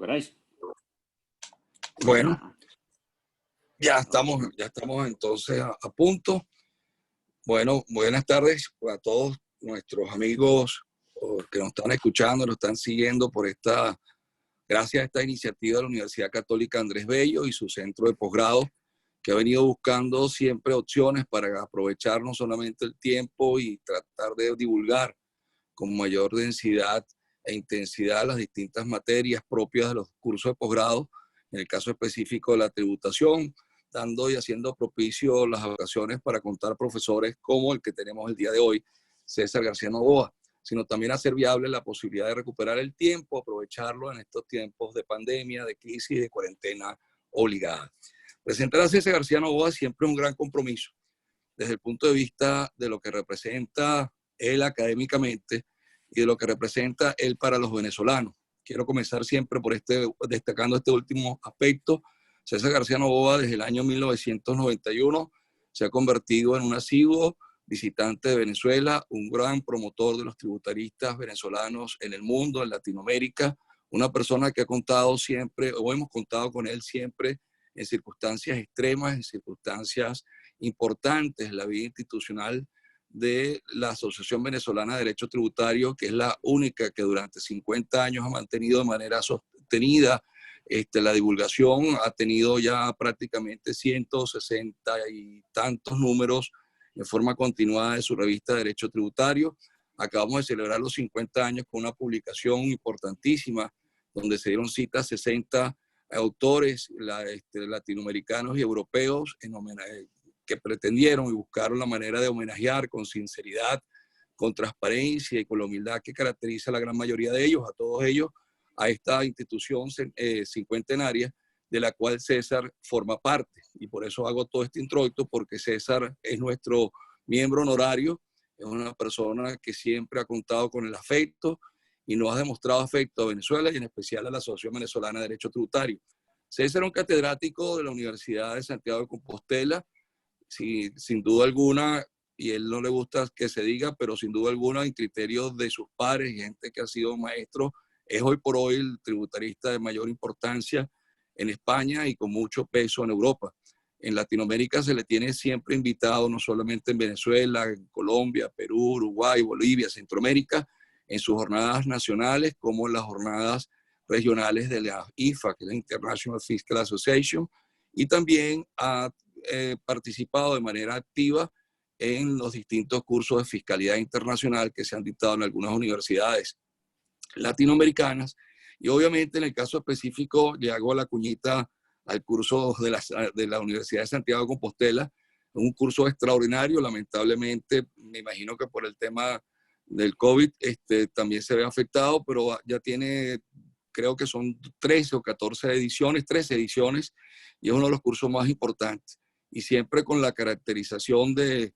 queráis. Bueno, ya estamos entonces a punto. Bueno, buenas tardes a todos nuestros amigos que nos están escuchando, nos están siguiendo gracias a esta iniciativa de la Universidad Católica Andrés Bello y su centro de posgrado, que ha venido buscando siempre opciones para aprovechar no solamente el tiempo y tratar de divulgar con mayor densidad e intensidad las distintas materias propias de los cursos de posgrado, en el caso específico de la tributación, dando y haciendo propicio las ocasiones para contar profesores como el que tenemos el día de hoy, César García Novoa, sino también hacer viable la posibilidad de recuperar el tiempo, aprovecharlo en estos tiempos de pandemia, de crisis, de cuarentena obligada. Presentar a César García Novoa siempre es un gran compromiso, desde el punto de vista de lo que representa él académicamente y de lo que representa él para los venezolanos. Quiero comenzar siempre destacando este último aspecto. César García Novoa, desde el año 1991, se ha convertido en un asiduo visitante de Venezuela, un gran promotor de los tributaristas venezolanos en el mundo, en Latinoamérica, una persona que ha contado siempre, o hemos contado con él siempre, en circunstancias extremas, en circunstancias importantes, la vida institucional de la Asociación Venezolana de Derecho Tributario, que es la única que durante 50 años ha mantenido de manera sostenida la divulgación, ha tenido ya prácticamente 160 y tantos números en forma continuada de su revista de Derecho Tributario. Acabamos de celebrar los 50 años con una publicación importantísima, donde se dieron cita a 60 autores latinoamericanos y europeos que pretendieron y buscaron la manera de homenajear con sinceridad, con transparencia y con la humildad que caracteriza a la gran mayoría de ellos, a todos ellos, a esta institución cincuentenaria de la cual César forma parte. Y por eso hago todo este introito, porque César es nuestro miembro honorario, es una persona que siempre ha contado con el afecto y nos ha demostrado afecto a Venezuela y en especial a la Asociación Venezolana de Derecho Tributario. César es un catedrático de la Universidad de Santiago de Compostela, sin duda alguna, y él no le gusta que se diga, pero sin duda alguna, en criterios de sus pares y gente que ha sido maestro, es hoy por hoy el tributarista de mayor importancia en España y con mucho peso en Europa. En Latinoamérica se le tiene siempre invitado, no solamente en Venezuela, en Colombia, Perú, Uruguay, Bolivia, Centroamérica, en sus jornadas nacionales como en las jornadas regionales de la IFA, que es la International Fiscal Association, y también ha participado de manera activa en los distintos cursos de fiscalidad internacional que se han dictado en algunas universidades latinoamericanas. Y obviamente en el caso específico le hago la cuñita al curso de la Universidad de Santiago de Compostela, un curso extraordinario. Lamentablemente, me imagino que por el tema del COVID también se ve afectado, pero ya tiene, creo que son 13 o 14 ediciones, 13 ediciones, y es uno de los cursos más importantes. Y siempre con la caracterización de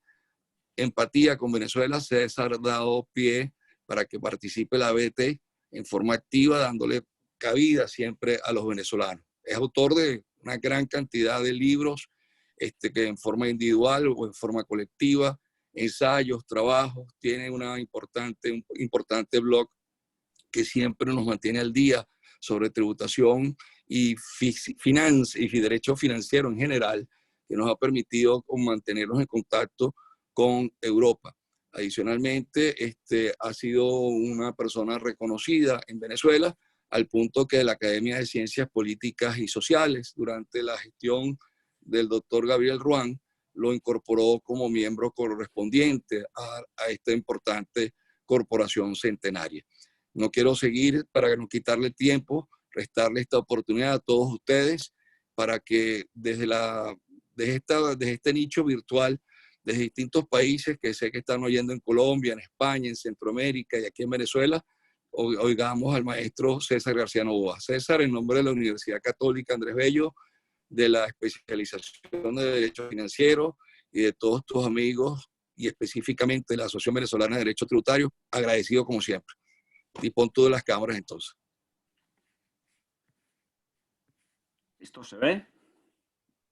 empatía con Venezuela, César ha dado pie para que participe la BT en forma activa, dándole cabida siempre a los venezolanos. Es autor de una gran cantidad de libros que en forma individual o en forma colectiva, ensayos, trabajos, tiene un importante blog que siempre nos mantiene al día sobre tributación y derecho financiero en general, que nos ha permitido mantenernos en contacto con Europa. Adicionalmente, ha sido una persona reconocida en Venezuela al punto que la Academia de Ciencias Políticas y Sociales, durante la gestión del doctor Gabriel Ruán, lo incorporó como miembro correspondiente a esta importante corporación centenaria. No quiero seguir para no quitarle tiempo, restarle esta oportunidad a todos ustedes para que desde este nicho virtual, desde distintos países que sé que están oyendo en Colombia, en España, en Centroamérica y aquí en Venezuela, oigamos al maestro César García Novoa. César, en nombre de la Universidad Católica Andrés Bello, de la especialización de Derecho Financiero y de todos tus amigos y específicamente de la Asociación Venezolana de Derecho Tributario, agradecido como siempre. Y pon tú de las cámaras entonces. ¿Esto se ve?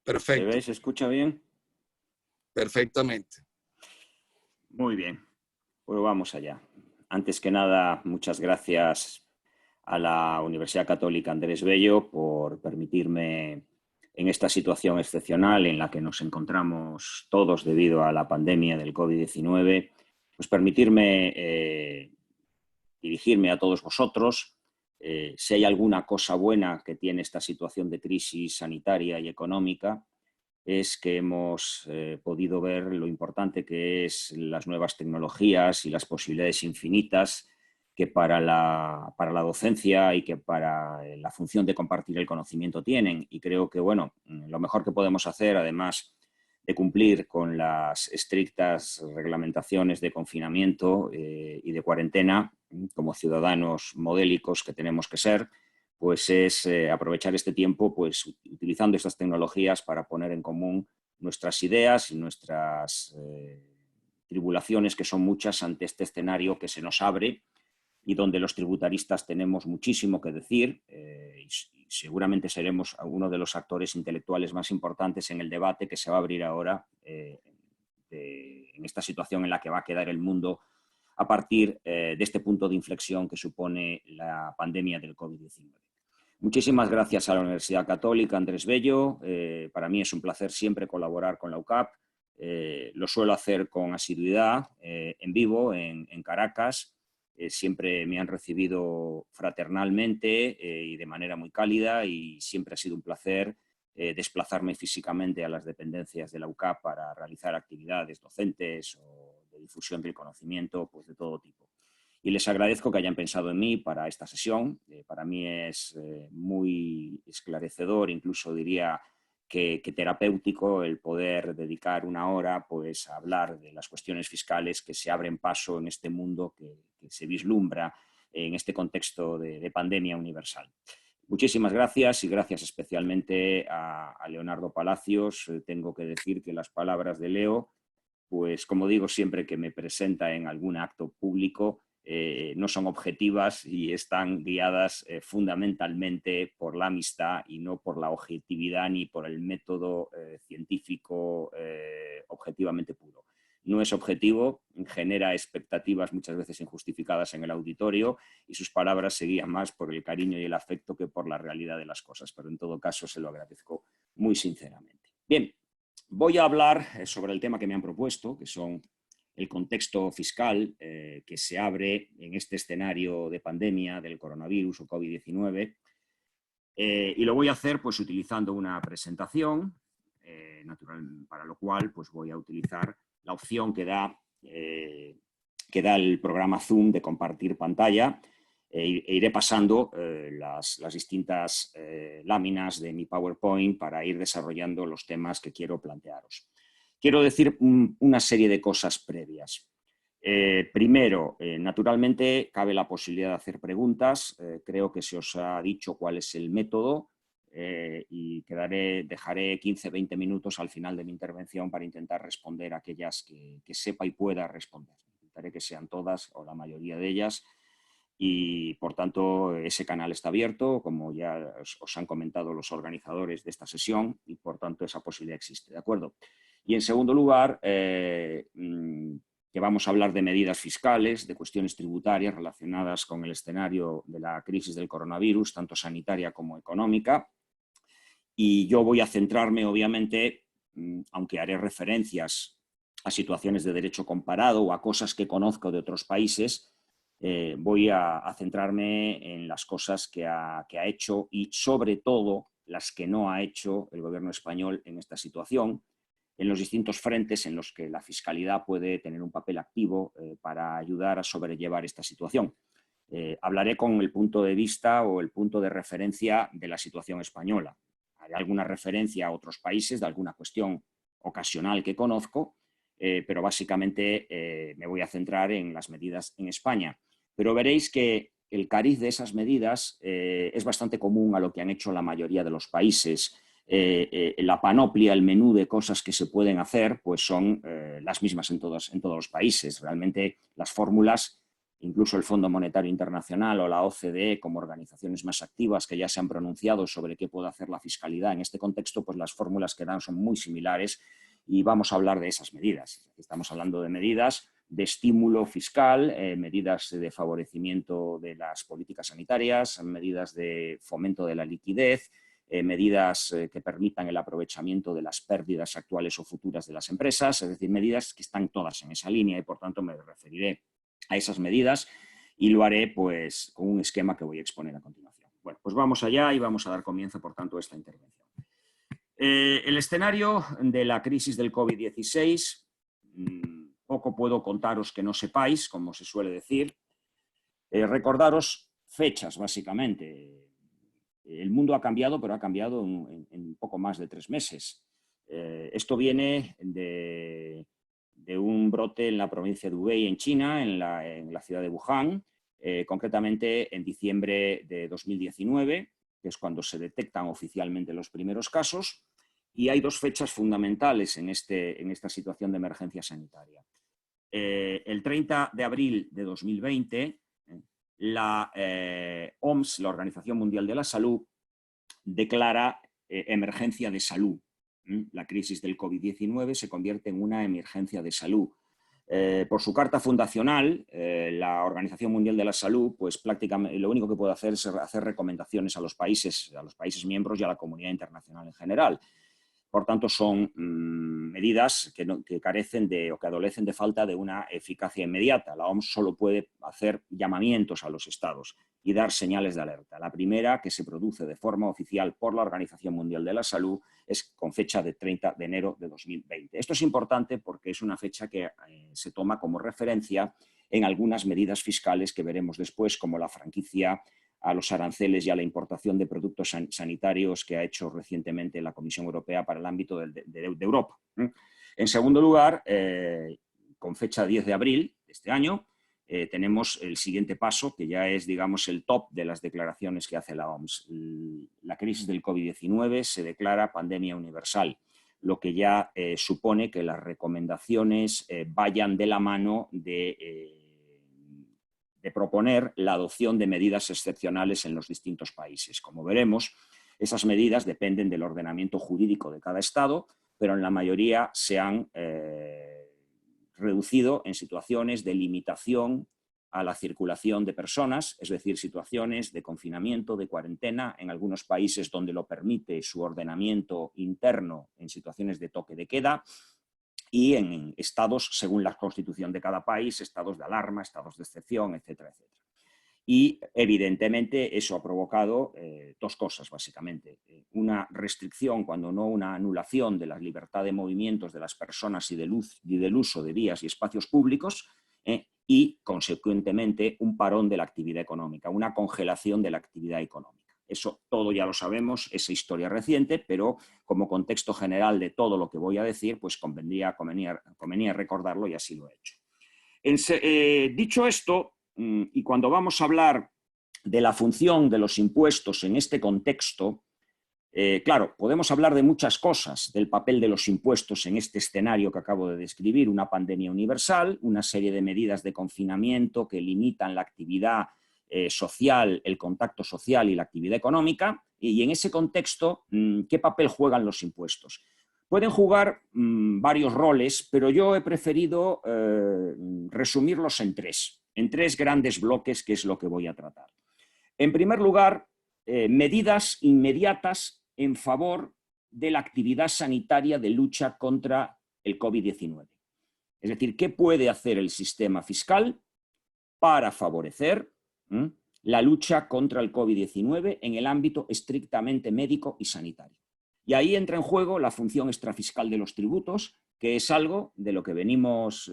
Perfecto. ¿Se ve? ¿Se escucha bien? Perfectamente. Muy bien. Pues vamos allá. Antes que nada, muchas gracias a la Universidad Católica Andrés Bello por permitirme, en esta situación excepcional en la que nos encontramos todos debido a la pandemia del COVID-19, pues permitirme dirigirme a todos vosotros. Si hay alguna cosa buena que tiene esta situación de crisis sanitaria y económica, es que hemos podido ver lo importante que es las nuevas tecnologías y las posibilidades infinitas que para la docencia y que para la función de compartir el conocimiento tienen. Y creo que, bueno, lo mejor que podemos hacer, además de cumplir con las estrictas reglamentaciones de confinamiento y de cuarentena, como ciudadanos modélicos que tenemos que ser, pues es aprovechar este tiempo pues, utilizando estas tecnologías para poner en común nuestras ideas y nuestras tribulaciones, que son muchas ante este escenario que se nos abre y donde los tributaristas tenemos muchísimo que decir y seguramente seremos uno de los actores intelectuales más importantes en el debate que se va a abrir ahora en esta situación en la que va a quedar el mundo a partir de este punto de inflexión que supone la pandemia del COVID-19. Muchísimas gracias a la Universidad Católica Andrés Bello. Para mí es un placer siempre colaborar con la UCAP. Lo suelo hacer con asiduidad, en vivo, en Caracas. Siempre me han recibido fraternalmente y de manera muy cálida y siempre ha sido un placer desplazarme físicamente a las dependencias de la UCAP para realizar actividades docentes o de difusión del conocimiento pues de todo tipo. Y les agradezco que hayan pensado en mí para esta sesión. Para mí es muy esclarecedor, incluso diría que terapéutico, el poder dedicar una hora pues, a hablar de las cuestiones fiscales que se abren paso en este mundo que se vislumbra en este contexto de pandemia universal. Muchísimas gracias y gracias especialmente a Leonardo Palacios. Tengo que decir que las palabras de Leo, pues como digo siempre que me presenta en algún acto público, no son objetivas y están guiadas fundamentalmente por la amistad y no por la objetividad ni por el método científico objetivamente puro. No es objetivo, genera expectativas muchas veces injustificadas en el auditorio y sus palabras se guían más por el cariño y el afecto que por la realidad de las cosas, pero en todo caso se lo agradezco muy sinceramente. Bien, voy a hablar sobre el tema que me han propuesto, que son el contexto fiscal que se abre en este escenario de pandemia del coronavirus o COVID-19 y lo voy a hacer pues utilizando una presentación natural, para lo cual pues voy a utilizar la opción que da el programa Zoom de compartir pantalla e iré pasando las distintas láminas de mi PowerPoint para ir desarrollando los temas que quiero plantearos. Quiero decir una serie de cosas previas. Primero, naturalmente, cabe la posibilidad de hacer preguntas. Creo que se os ha dicho cuál es el método y dejaré 15-20 minutos al final de mi intervención para intentar responder aquellas que sepa y pueda responder. Intentaré que sean todas o la mayoría de ellas y, por tanto, ese canal está abierto, como ya os han comentado los organizadores de esta sesión y, por tanto, esa posibilidad existe. ¿De acuerdo? Y, en segundo lugar, que vamos a hablar de medidas fiscales, de cuestiones tributarias relacionadas con el escenario de la crisis del coronavirus, tanto sanitaria como económica. Y yo voy a centrarme, obviamente, aunque haré referencias a situaciones de derecho comparado o a cosas que conozco de otros países, voy a centrarme en las cosas que ha hecho y, sobre todo, las que no ha hecho el gobierno español en esta situación, en los distintos frentes en los que la fiscalidad puede tener un papel activo para ayudar a sobrellevar esta situación. Hablaré con el punto de vista o el punto de referencia de la situación española. Haré alguna referencia a otros países de alguna cuestión ocasional que conozco, pero básicamente me voy a centrar en las medidas en España. Pero veréis que el cariz de esas medidas es bastante común a lo que han hecho la mayoría de los países. La panoplia, el menú de cosas que se pueden hacer, pues son las mismas en todos los países. Realmente las fórmulas, incluso el Fondo Monetario Internacional o la OCDE como organizaciones más activas que ya se han pronunciado sobre qué puede hacer la fiscalidad en este contexto, pues las fórmulas que dan son muy similares y vamos a hablar de esas medidas. Estamos hablando de medidas de estímulo fiscal, medidas de favorecimiento de las políticas sanitarias, medidas de fomento de la liquidez, medidas que permitan el aprovechamiento de las pérdidas actuales o futuras de las empresas, es decir, medidas que están todas en esa línea y por tanto me referiré a esas medidas y lo haré pues con un esquema que voy a exponer a continuación. Bueno, pues vamos allá y vamos a dar comienzo por tanto a esta intervención. El escenario de la crisis del COVID-16, poco puedo contaros que no sepáis, como se suele decir. Recordaros fechas, básicamente. El mundo ha cambiado, pero ha cambiado en poco más de 3 meses. Esto viene de un brote en la provincia de Hubei, en China, en la ciudad de Wuhan, concretamente en diciembre de 2019, que es cuando se detectan oficialmente los primeros casos, y hay 2 fechas fundamentales en esta situación de emergencia sanitaria. El 30 de abril de 2020, la OMS, la Organización Mundial de la Salud, declara emergencia de salud. La crisis del COVID-19 se convierte en una emergencia de salud. Por su carta fundacional, la Organización Mundial de la Salud, pues prácticamente lo único que puede hacer es hacer recomendaciones a los países miembros y a la comunidad internacional en general. Por tanto, son medidas que carecen o que adolecen de falta de una eficacia inmediata. La OMS solo puede hacer llamamientos a los estados y dar señales de alerta. La primera, que se produce de forma oficial por la Organización Mundial de la Salud, es con fecha de 30 de enero de 2020. Esto es importante porque es una fecha que se toma como referencia en algunas medidas fiscales que veremos después, como la franquicia a los aranceles y a la importación de productos sanitarios que ha hecho recientemente la Comisión Europea para el ámbito de Europa. En segundo lugar, con fecha 10 de abril de este año, tenemos el siguiente paso, que ya es, digamos, el top de las declaraciones que hace la OMS. La crisis del COVID-19 se declara pandemia universal, lo que ya supone que las recomendaciones vayan de la mano de proponer la adopción de medidas excepcionales en los distintos países. Como veremos, esas medidas dependen del ordenamiento jurídico de cada Estado, pero en la mayoría se han reducido en situaciones de limitación a la circulación de personas, es decir, situaciones de confinamiento, de cuarentena, en algunos países donde lo permite su ordenamiento interno en situaciones de toque de queda, y en estados, según la constitución de cada país, estados de alarma, estados de excepción, etcétera, etcétera. Y evidentemente eso ha provocado 2 cosas, básicamente. Una restricción, cuando no una anulación de la libertad de movimientos de las personas y del uso de vías y espacios públicos, y consecuentemente un parón de la actividad económica, una congelación de la actividad económica. Eso todo ya lo sabemos, es historia reciente, pero como contexto general de todo lo que voy a decir, pues convenía recordarlo y así lo he hecho. Dicho esto, y cuando vamos a hablar de la función de los impuestos en este contexto, claro, podemos hablar de muchas cosas, del papel de los impuestos en este escenario que acabo de describir, una pandemia universal, una serie de medidas de confinamiento que limitan la actividad social, el contacto social y la actividad económica, y en ese contexto, ¿qué papel juegan los impuestos? Pueden jugar varios roles, pero yo he preferido resumirlos en 3 grandes bloques, que es lo que voy a tratar. En primer lugar, medidas inmediatas en favor de la actividad sanitaria de lucha contra el COVID-19. Es decir, ¿qué puede hacer el sistema fiscal para favorecer la lucha contra el COVID-19 en el ámbito estrictamente médico y sanitario? Y ahí entra en juego la función extrafiscal de los tributos, que es algo de lo que venimos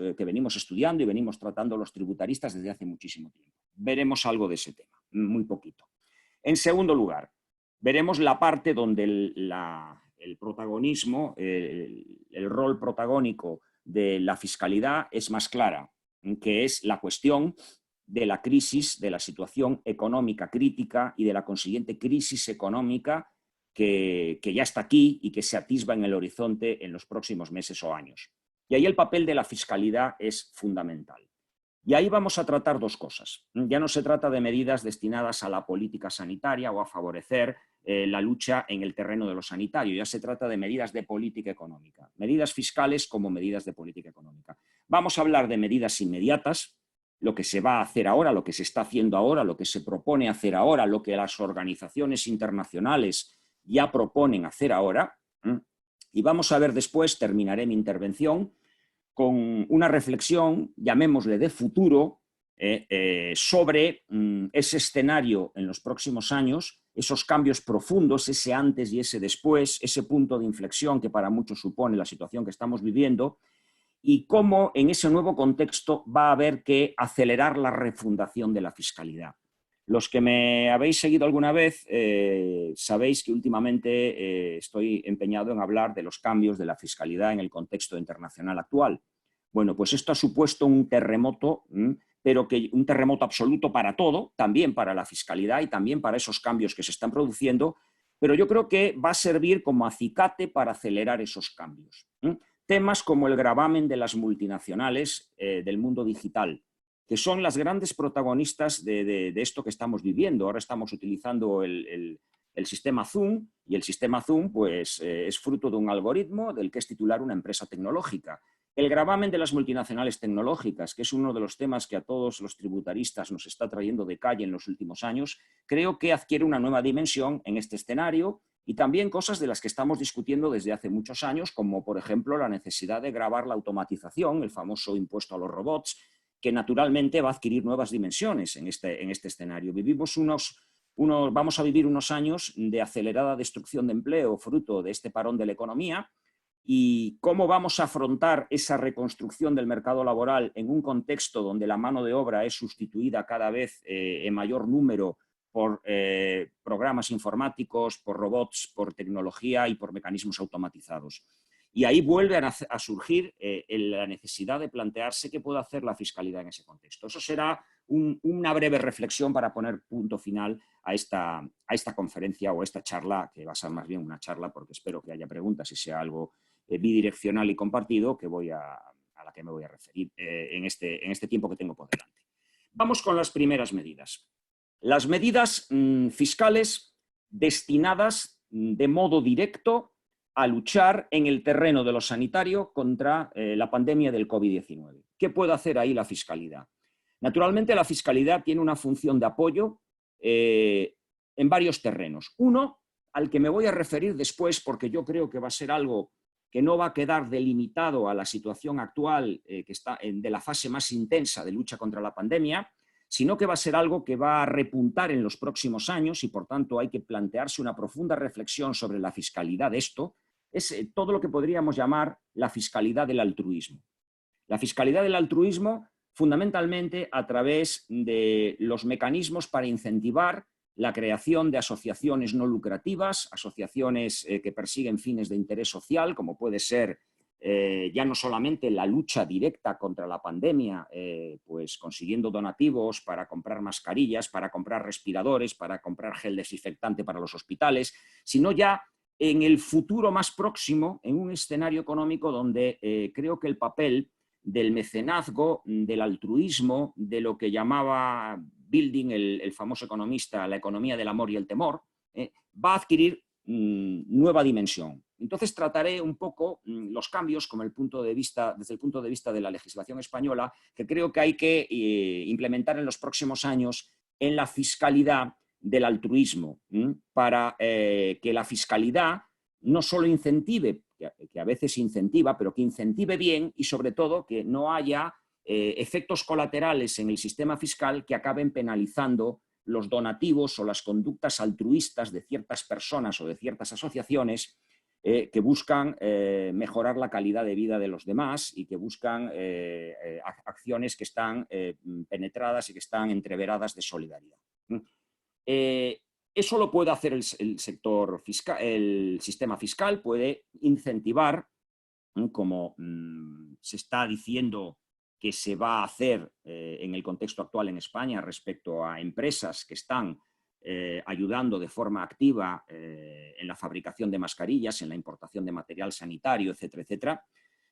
estudiando y venimos tratando los tributaristas desde hace muchísimo tiempo. Veremos algo de ese tema, muy poquito. En segundo lugar, veremos la parte donde el protagonismo, el rol protagónico de la fiscalidad es más clara, que es la cuestión de la crisis, de la situación económica crítica y de la consiguiente crisis económica que ya está aquí y que se atisba en el horizonte en los próximos meses o años. Y ahí el papel de la fiscalidad es fundamental. Y ahí vamos a tratar dos cosas. Ya no se trata de medidas destinadas a la política sanitaria o a favorecer la lucha en el terreno de lo sanitario, ya se trata de medidas de política económica, medidas fiscales como medidas de política económica. Vamos a hablar de medidas inmediatas, lo que se va a hacer ahora, lo que se está haciendo ahora, lo que se propone hacer ahora, lo que las organizaciones internacionales ya proponen hacer ahora. Y vamos a ver después, terminaré mi intervención, con una reflexión, llamémosle de futuro, sobre ese escenario en los próximos años, esos cambios profundos, ese antes y ese después, ese punto de inflexión que para muchos supone la situación que estamos viviendo, y cómo en ese nuevo contexto va a haber que acelerar la refundación de la fiscalidad. Los que me habéis seguido alguna vez sabéis que últimamente estoy empeñado en hablar de los cambios de la fiscalidad en el contexto internacional actual. Bueno, pues esto ha supuesto un terremoto, pero que un terremoto absoluto para todo, también para la fiscalidad y también para esos cambios que se están produciendo, pero yo creo que va a servir como acicate para acelerar esos cambios. Temas como el gravamen de las multinacionales del mundo digital, que son las grandes protagonistas de esto que estamos viviendo. Ahora estamos utilizando el sistema Zoom, y el sistema Zoom pues, es fruto de un algoritmo del que es titular una empresa tecnológica. El gravamen de las multinacionales tecnológicas, que es uno de los temas que a todos los tributaristas nos está trayendo de calle en los últimos años, creo que adquiere una nueva dimensión en este escenario, y también cosas de las que estamos discutiendo desde hace muchos años, como por ejemplo la necesidad de gravar la automatización, el famoso impuesto a los robots, que naturalmente va a adquirir nuevas dimensiones en este escenario. Vamos a vivir unos años de acelerada destrucción de empleo fruto de este parón de la economía, y cómo vamos a afrontar esa reconstrucción del mercado laboral en un contexto donde la mano de obra es sustituida cada vez en mayor número por programas informáticos, por robots, por tecnología y por mecanismos automatizados. Y ahí vuelve a surgir la necesidad de plantearse qué puede hacer la fiscalidad en ese contexto. Eso será una breve reflexión para poner punto final a esta conferencia o a esta charla, que va a ser más bien una charla porque espero que haya preguntas y sea algo bidireccional y compartido a la que me voy a referir en este tiempo que tengo por delante. Vamos con las primeras medidas. Las medidas fiscales destinadas de modo directo a luchar en el terreno de lo sanitario contra la pandemia del COVID-19. ¿Qué puede hacer ahí la fiscalidad? Naturalmente, la fiscalidad tiene una función de apoyo en varios terrenos. Uno, al que me voy a referir después, porque yo creo que va a ser algo que no va a quedar delimitado a la situación actual que está de la fase más intensa de lucha contra la pandemia, sino que va a ser algo que va a repuntar en los próximos años, y por tanto hay que plantearse una profunda reflexión sobre la fiscalidad de esto. Es todo lo que podríamos llamar la fiscalidad del altruismo. La fiscalidad del altruismo, fundamentalmente a través de los mecanismos para incentivar la creación de asociaciones no lucrativas, asociaciones que persiguen fines de interés social, como puede ser ya no solamente la lucha directa contra la pandemia, pues consiguiendo donativos para comprar mascarillas, para comprar respiradores, para comprar gel desinfectante para los hospitales, sino ya en el futuro más próximo, en un escenario económico donde creo que el papel del mecenazgo, del altruismo, de lo que llamaba Bilding, el famoso economista, la economía del amor y el temor, va a adquirir nueva dimensión. Entonces trataré un poco los cambios desde el punto de vista de la legislación española, que creo que hay que implementar en los próximos años en la fiscalidad del altruismo, para que la fiscalidad no solo incentive, que a veces incentiva, pero que incentive bien, y sobre todo que no haya efectos colaterales en el sistema fiscal que acaben penalizando los donativos o las conductas altruistas de ciertas personas o de ciertas asociaciones que buscan mejorar la calidad de vida de los demás y que buscan acciones que están penetradas y que están entreveradas de solidaridad. Eso lo puede hacer el sector fiscal, el sistema fiscal puede incentivar, como se está diciendo que se va a hacer en el contexto actual en España respecto a empresas que están ayudando de forma activa en la fabricación de mascarillas, en la importación de material sanitario, etcétera, etcétera.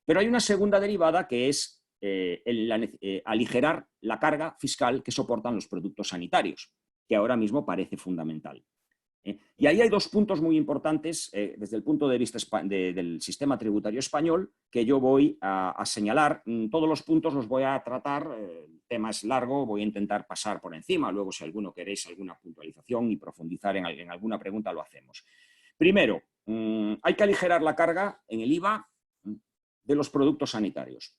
Pero hay una segunda derivada que es aligerar la carga fiscal que soportan los productos sanitarios, que ahora mismo parece fundamental. Y ahí hay dos puntos muy importantes desde el punto de vista del sistema tributario español que yo voy a señalar. Todos los puntos los voy a tratar, el tema es largo, voy a intentar pasar por encima, luego si alguno queréis alguna puntualización y profundizar en alguna pregunta lo hacemos. Primero, hay que aligerar la carga en el IVA de los productos sanitarios.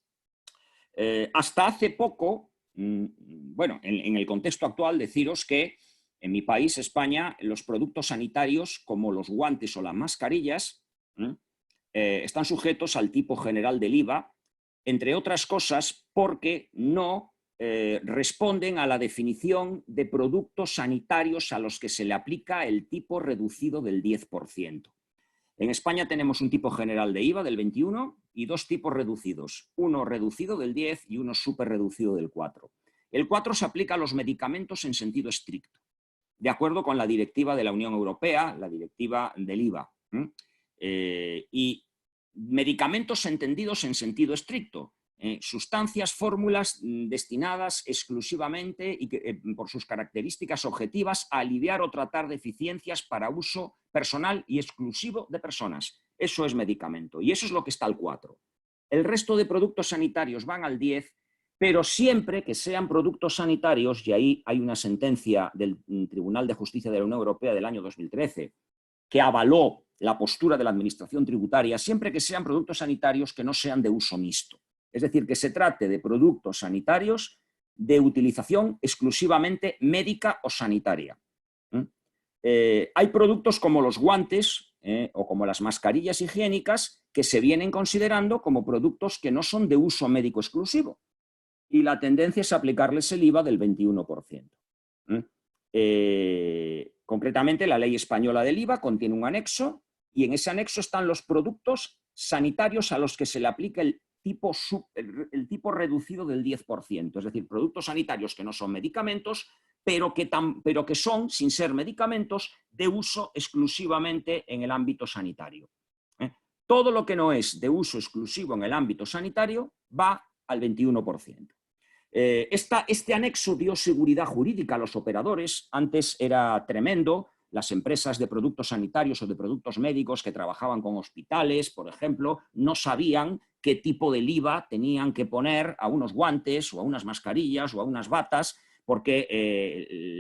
Hasta hace poco, bueno, en el contexto actual deciros que en mi país, España, los productos sanitarios como los guantes o las mascarillas están sujetos al tipo general del IVA, entre otras cosas porque no responden a la definición de productos sanitarios a los que se le aplica el tipo reducido del 10%. En España tenemos un tipo general de IVA del 21 y dos tipos reducidos, uno reducido del 10 y uno súper reducido del 4. El 4 se aplica a los medicamentos en sentido estricto, de acuerdo con la directiva de la Unión Europea, la directiva del IVA. Y medicamentos entendidos en sentido estricto, sustancias, fórmulas destinadas exclusivamente y por sus características objetivas a aliviar o tratar deficiencias para uso personal y exclusivo de personas. Eso es medicamento y eso es lo que está al 4. El resto de productos sanitarios van al 10, pero siempre que sean productos sanitarios, y ahí hay una sentencia del Tribunal de Justicia de la Unión Europea del año 2013 que avaló la postura de la Administración tributaria, siempre que sean productos sanitarios que no sean de uso mixto. Es decir, que se trate de productos sanitarios de utilización exclusivamente médica o sanitaria. Hay productos como los guantes o como las mascarillas higiénicas que se vienen considerando como productos que no son de uso médico exclusivo. Y la tendencia es aplicarles el IVA del 21%. Concretamente, la ley española del IVA contiene un anexo y en ese anexo están los productos sanitarios a los que se le aplica el tipo reducido del 10%, es decir, productos sanitarios que no son medicamentos, pero que son, sin ser medicamentos, de uso exclusivamente en el ámbito sanitario. Todo lo que no es de uso exclusivo en el ámbito sanitario va al 21%. Este anexo dio seguridad jurídica a los operadores. Antes era tremendo. Las empresas de productos sanitarios o de productos médicos que trabajaban con hospitales, por ejemplo, no sabían qué tipo del IVA tenían que poner a unos guantes o a unas mascarillas o a unas batas, porque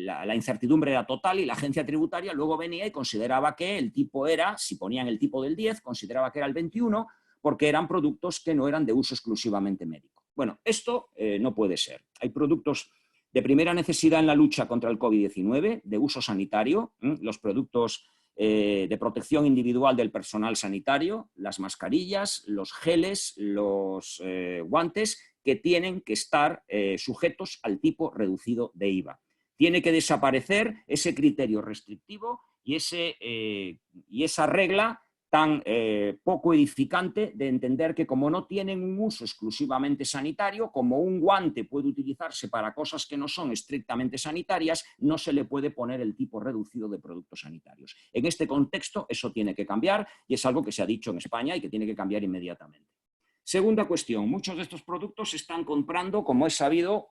la incertidumbre era total y la agencia tributaria luego venía y consideraba que el tipo era, si ponían el tipo del 10, consideraba que era el 21, porque eran productos que no eran de uso exclusivamente médico. Bueno, esto no puede ser. Hay productos de primera necesidad en la lucha contra el COVID-19, de uso sanitario, los productos de protección individual del personal sanitario, las mascarillas, los geles, los guantes, que tienen que estar sujetos al tipo reducido de IVA. Tiene que desaparecer ese criterio restrictivo y esa regla tan poco edificante de entender que como no tienen un uso exclusivamente sanitario, como un guante puede utilizarse para cosas que no son estrictamente sanitarias, no se le puede poner el tipo reducido de productos sanitarios. En este contexto eso tiene que cambiar y es algo que se ha dicho en España y que tiene que cambiar inmediatamente. Segunda cuestión, muchos de estos productos se están comprando, como es sabido,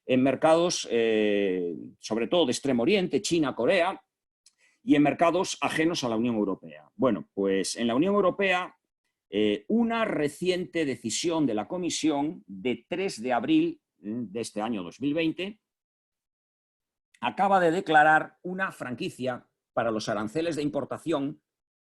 en mercados sobre todo de Extremo Oriente, China, Corea, y en mercados ajenos a la Unión Europea. Bueno, pues en la Unión Europea una reciente decisión de la Comisión de 3 de abril de este año 2020 acaba de declarar una franquicia para los aranceles de importación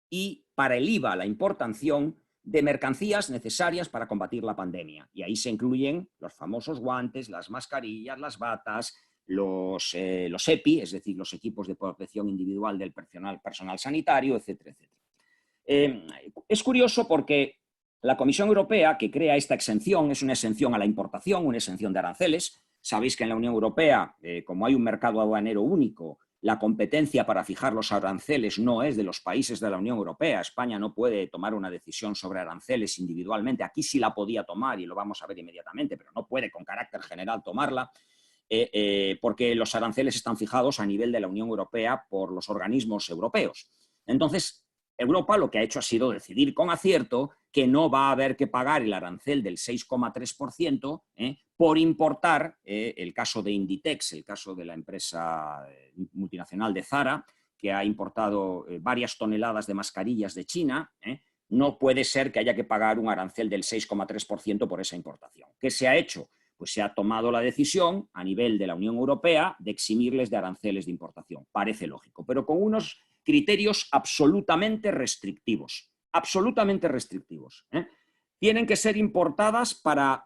y para el IVA, la importación de mercancías necesarias para combatir la pandemia. Y ahí se incluyen los famosos guantes, las mascarillas, las batas, los EPI, es decir, los equipos de protección individual del personal sanitario, etcétera, etcétera. Es curioso porque la Comisión Europea, que crea esta exención, es una exención a la importación, una exención de aranceles. Sabéis que en la Unión Europea, como hay un mercado aduanero único, la competencia para fijar los aranceles no es de los países de la Unión Europea. España no puede tomar una decisión sobre aranceles individualmente. Aquí sí la podía tomar y lo vamos a ver inmediatamente, pero no puede con carácter general tomarla. Porque los aranceles están fijados a nivel de la Unión Europea por los organismos europeos. Entonces, Europa lo que ha hecho ha sido decidir con acierto que no va a haber que pagar el arancel del 6,3% por importar, el caso de Inditex, el caso de la empresa multinacional de Zara, que ha importado varias toneladas de mascarillas de China, no puede ser que haya que pagar un arancel del 6,3% por esa importación. ¿Qué se ha hecho? Pues se ha tomado la decisión a nivel de la Unión Europea de eximirles de aranceles de importación. Parece lógico, pero con unos criterios absolutamente restrictivos. Absolutamente restrictivos. Tienen que ser importadas para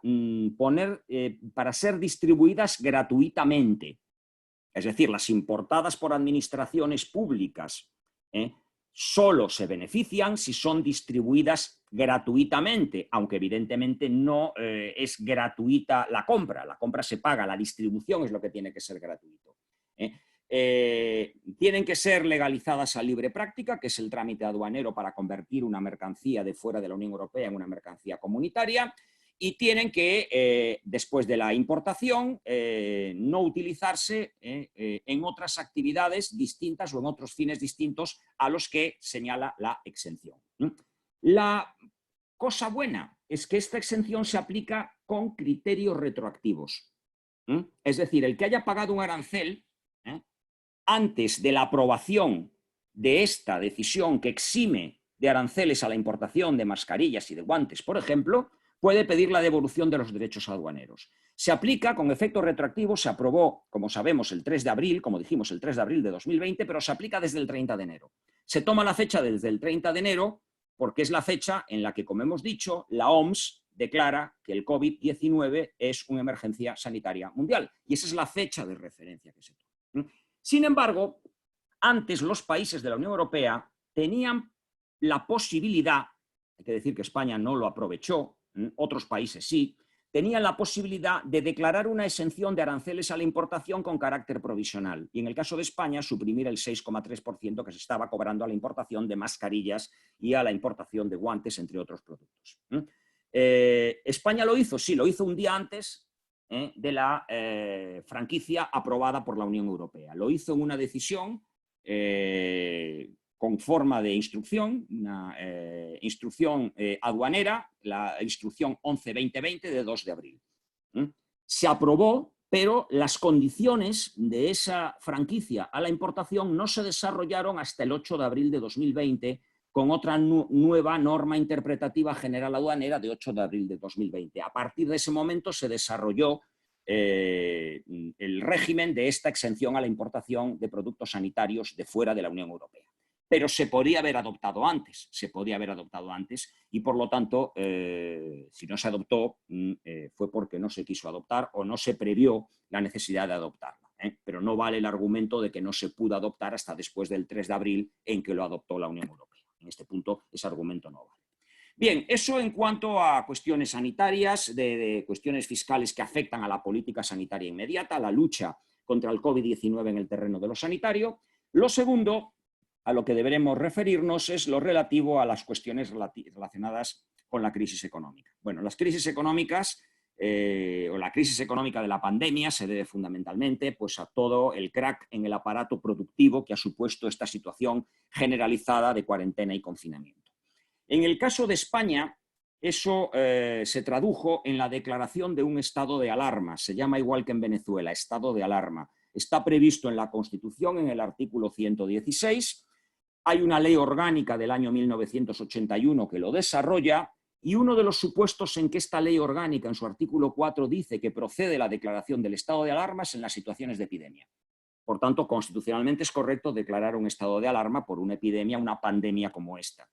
ser distribuidas gratuitamente. Es decir, las importadas por administraciones públicas solo se benefician si son distribuidas gratuitamente, aunque evidentemente no es gratuita la compra se paga, la distribución es lo que tiene que ser gratuito. Tienen que ser legalizadas a libre práctica, que es el trámite aduanero para convertir una mercancía de fuera de la Unión Europea en una mercancía comunitaria, y tienen que, después de la importación, no utilizarse en otras actividades distintas o en otros fines distintos a los que señala la exención. La cosa buena es que esta exención se aplica con criterios retroactivos. Es decir, el que haya pagado un arancel antes de la aprobación de esta decisión que exime de aranceles a la importación de mascarillas y de guantes, por ejemplo, puede pedir la devolución de los derechos aduaneros. Se aplica con efecto retroactivo, se aprobó, como sabemos, el 3 de abril, como dijimos, el 3 de abril de 2020, pero se aplica desde el 30 de enero. Se toma la fecha desde el 30 de enero porque es la fecha en la que, como hemos dicho, la OMS declara que el COVID-19 es una emergencia sanitaria mundial. Y esa es la fecha de referencia que se toma. Sin embargo, antes los países de la Unión Europea tenían la posibilidad, hay que decir que España no lo aprovechó, otros países sí, tenían la posibilidad de declarar una exención de aranceles a la importación con carácter provisional. Y en el caso de España, suprimir el 6,3% que se estaba cobrando a la importación de mascarillas y a la importación de guantes, entre otros productos. ¿España lo hizo? Sí, lo hizo un día antes de la franquicia aprobada por la Unión Europea. Lo hizo en una decisión con forma de instrucción, una instrucción aduanera, la instrucción 11-2020 de 2 de abril. Se aprobó, pero las condiciones de esa franquicia a la importación no se desarrollaron hasta el 8 de abril de 2020 con otra nueva norma interpretativa general aduanera de 8 de abril de 2020. A partir de ese momento se desarrolló el régimen de esta exención a la importación de productos sanitarios de fuera de la Unión Europea. Pero se podría haber adoptado antes, y por lo tanto, si no se adoptó, fue porque no se quiso adoptar o no se previó la necesidad de adoptarla. Pero no vale el argumento de que no se pudo adoptar hasta después del 3 de abril en que lo adoptó la Unión Europea. En este punto, ese argumento no vale. Bien, eso en cuanto a cuestiones sanitarias, de cuestiones fiscales que afectan a la política sanitaria inmediata, a la lucha contra el COVID-19 en el terreno de lo sanitario. Lo segundo, a lo que deberemos referirnos, es lo relativo a las cuestiones relacionadas con la crisis económica. Bueno, las crisis económicas o la crisis económica de la pandemia se debe fundamentalmente pues, a todo el crack en el aparato productivo que ha supuesto esta situación generalizada de cuarentena y confinamiento. En el caso de España, eso se tradujo en la declaración de un estado de alarma. Se llama igual que en Venezuela, estado de alarma. Está previsto en la Constitución, en el artículo 116. Hay una ley orgánica del año 1981 que lo desarrolla, y uno de los supuestos en que esta ley orgánica, en su artículo 4, dice que procede la declaración del estado de alarma es en las situaciones de epidemia. Por tanto, constitucionalmente es correcto declarar un estado de alarma por una epidemia, una pandemia como esta.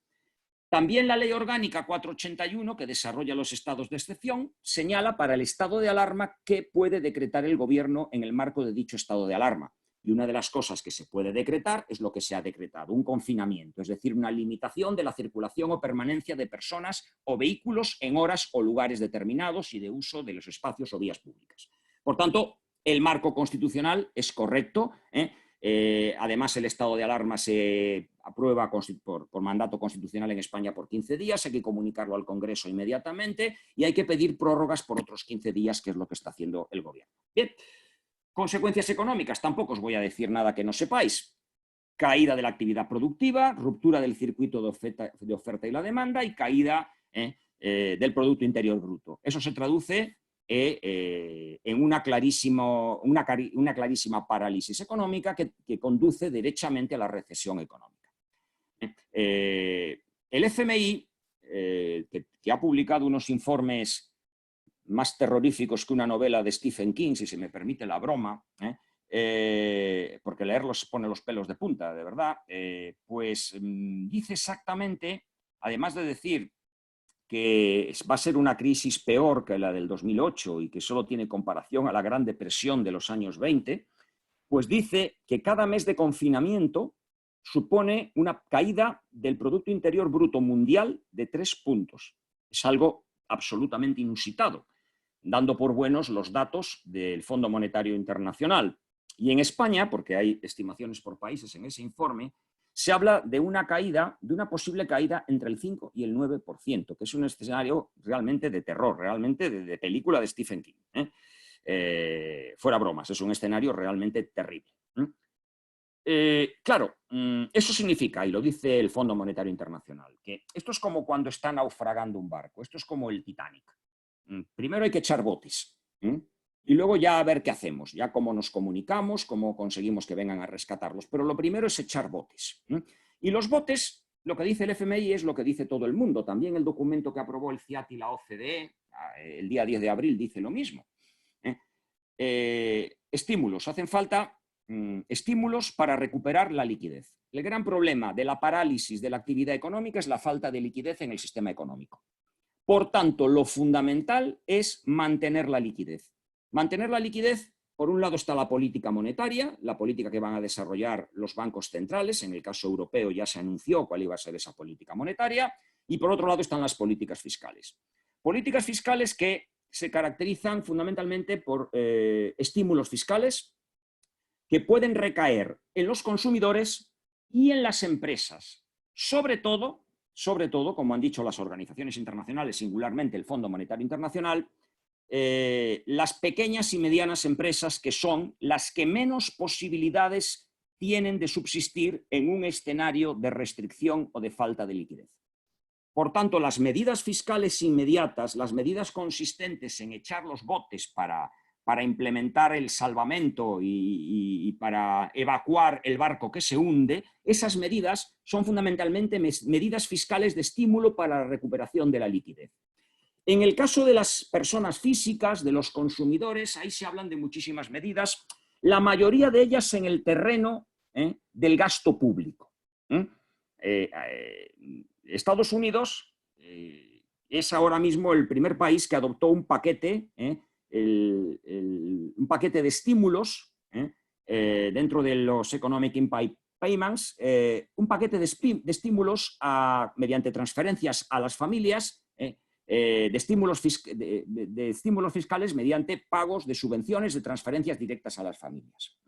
También la Ley Orgánica 481, que desarrolla los estados de excepción, señala para el estado de alarma qué puede decretar el Gobierno en el marco de dicho estado de alarma. Y una de las cosas que se puede decretar es lo que se ha decretado, un confinamiento, es decir, una limitación de la circulación o permanencia de personas o vehículos en horas o lugares determinados y de uso de los espacios o vías públicas. Por tanto, el marco constitucional es correcto. Además, el estado de alarma se aprueba por mandato constitucional en España por 15 días, hay que comunicarlo al Congreso inmediatamente y hay que pedir prórrogas por otros 15 días, que es lo que está haciendo el Gobierno. Bien, consecuencias económicas, tampoco os voy a decir nada que no sepáis. caída de la actividad productiva, ruptura del circuito de oferta y la demanda y caída del Producto Interior Bruto. Eso se traduce en una clarísima parálisis económica que conduce derechamente a la recesión económica. El FMI, que ha publicado unos informes más terroríficos que una novela de Stephen King, si se me permite la broma, porque leerlos pone los pelos de punta, de verdad, pues dice exactamente, además de decir que va a ser una crisis peor que la del 2008 y que solo tiene comparación a la Gran Depresión de los años 20, pues dice que cada mes de confinamiento supone una caída del Producto Interior Bruto mundial de 3 puntos. Es algo absolutamente inusitado, dando por buenos los datos del Fondo Monetario Internacional. Y en España, porque hay estimaciones por países en ese informe, se habla de una caída, de una posible caída entre el 5 y el 9%, que es un escenario realmente de terror, realmente de película de Stephen King. Fuera bromas, es un escenario realmente terrible. Claro, eso significa, y lo dice el Fondo Monetario Internacional, que esto es como cuando está naufragando un barco, esto es como el Titanic. Primero hay que echar botes, y luego ya a ver qué hacemos, ya cómo nos comunicamos, cómo conseguimos que vengan a rescatarlos. Pero lo primero es echar botes. Y los botes, lo que dice el FMI es lo que dice todo el mundo. También el documento que aprobó el CIAT y la OCDE el día 10 de abril dice lo mismo. Estímulos, hacen falta estímulos para recuperar la liquidez. El gran problema de la parálisis de la actividad económica es la falta de liquidez en el sistema económico. Por tanto, lo fundamental es mantener la liquidez. Mantener la liquidez, por un lado está la política monetaria, la política que van a desarrollar los bancos centrales, en el caso europeo ya se anunció cuál iba a ser esa política monetaria, y por otro lado están las políticas fiscales. Políticas fiscales que se caracterizan fundamentalmente por estímulos fiscales que pueden recaer en los consumidores y en las empresas, sobre todo, como han dicho las organizaciones internacionales, singularmente el Fondo Monetario Internacional, las pequeñas y medianas empresas, que son las que menos posibilidades tienen de subsistir en un escenario de restricción o de falta de liquidez. Por tanto, las medidas fiscales inmediatas, las medidas consistentes en echar los botes para implementar el salvamento y para evacuar el barco que se hunde, esas medidas son fundamentalmente medidas fiscales de estímulo para la recuperación de la liquidez. En el caso de las personas físicas, de los consumidores, ahí se hablan de muchísimas medidas, la mayoría de ellas en el terreno del gasto público. Estados Unidos es ahora mismo el primer país que adoptó un paquete, un paquete de estímulos dentro de los Economic Impact Payments, un paquete de estímulos mediante transferencias a las familias, de estímulos fiscales mediante pagos de subvenciones, de transferencias directas a las familias.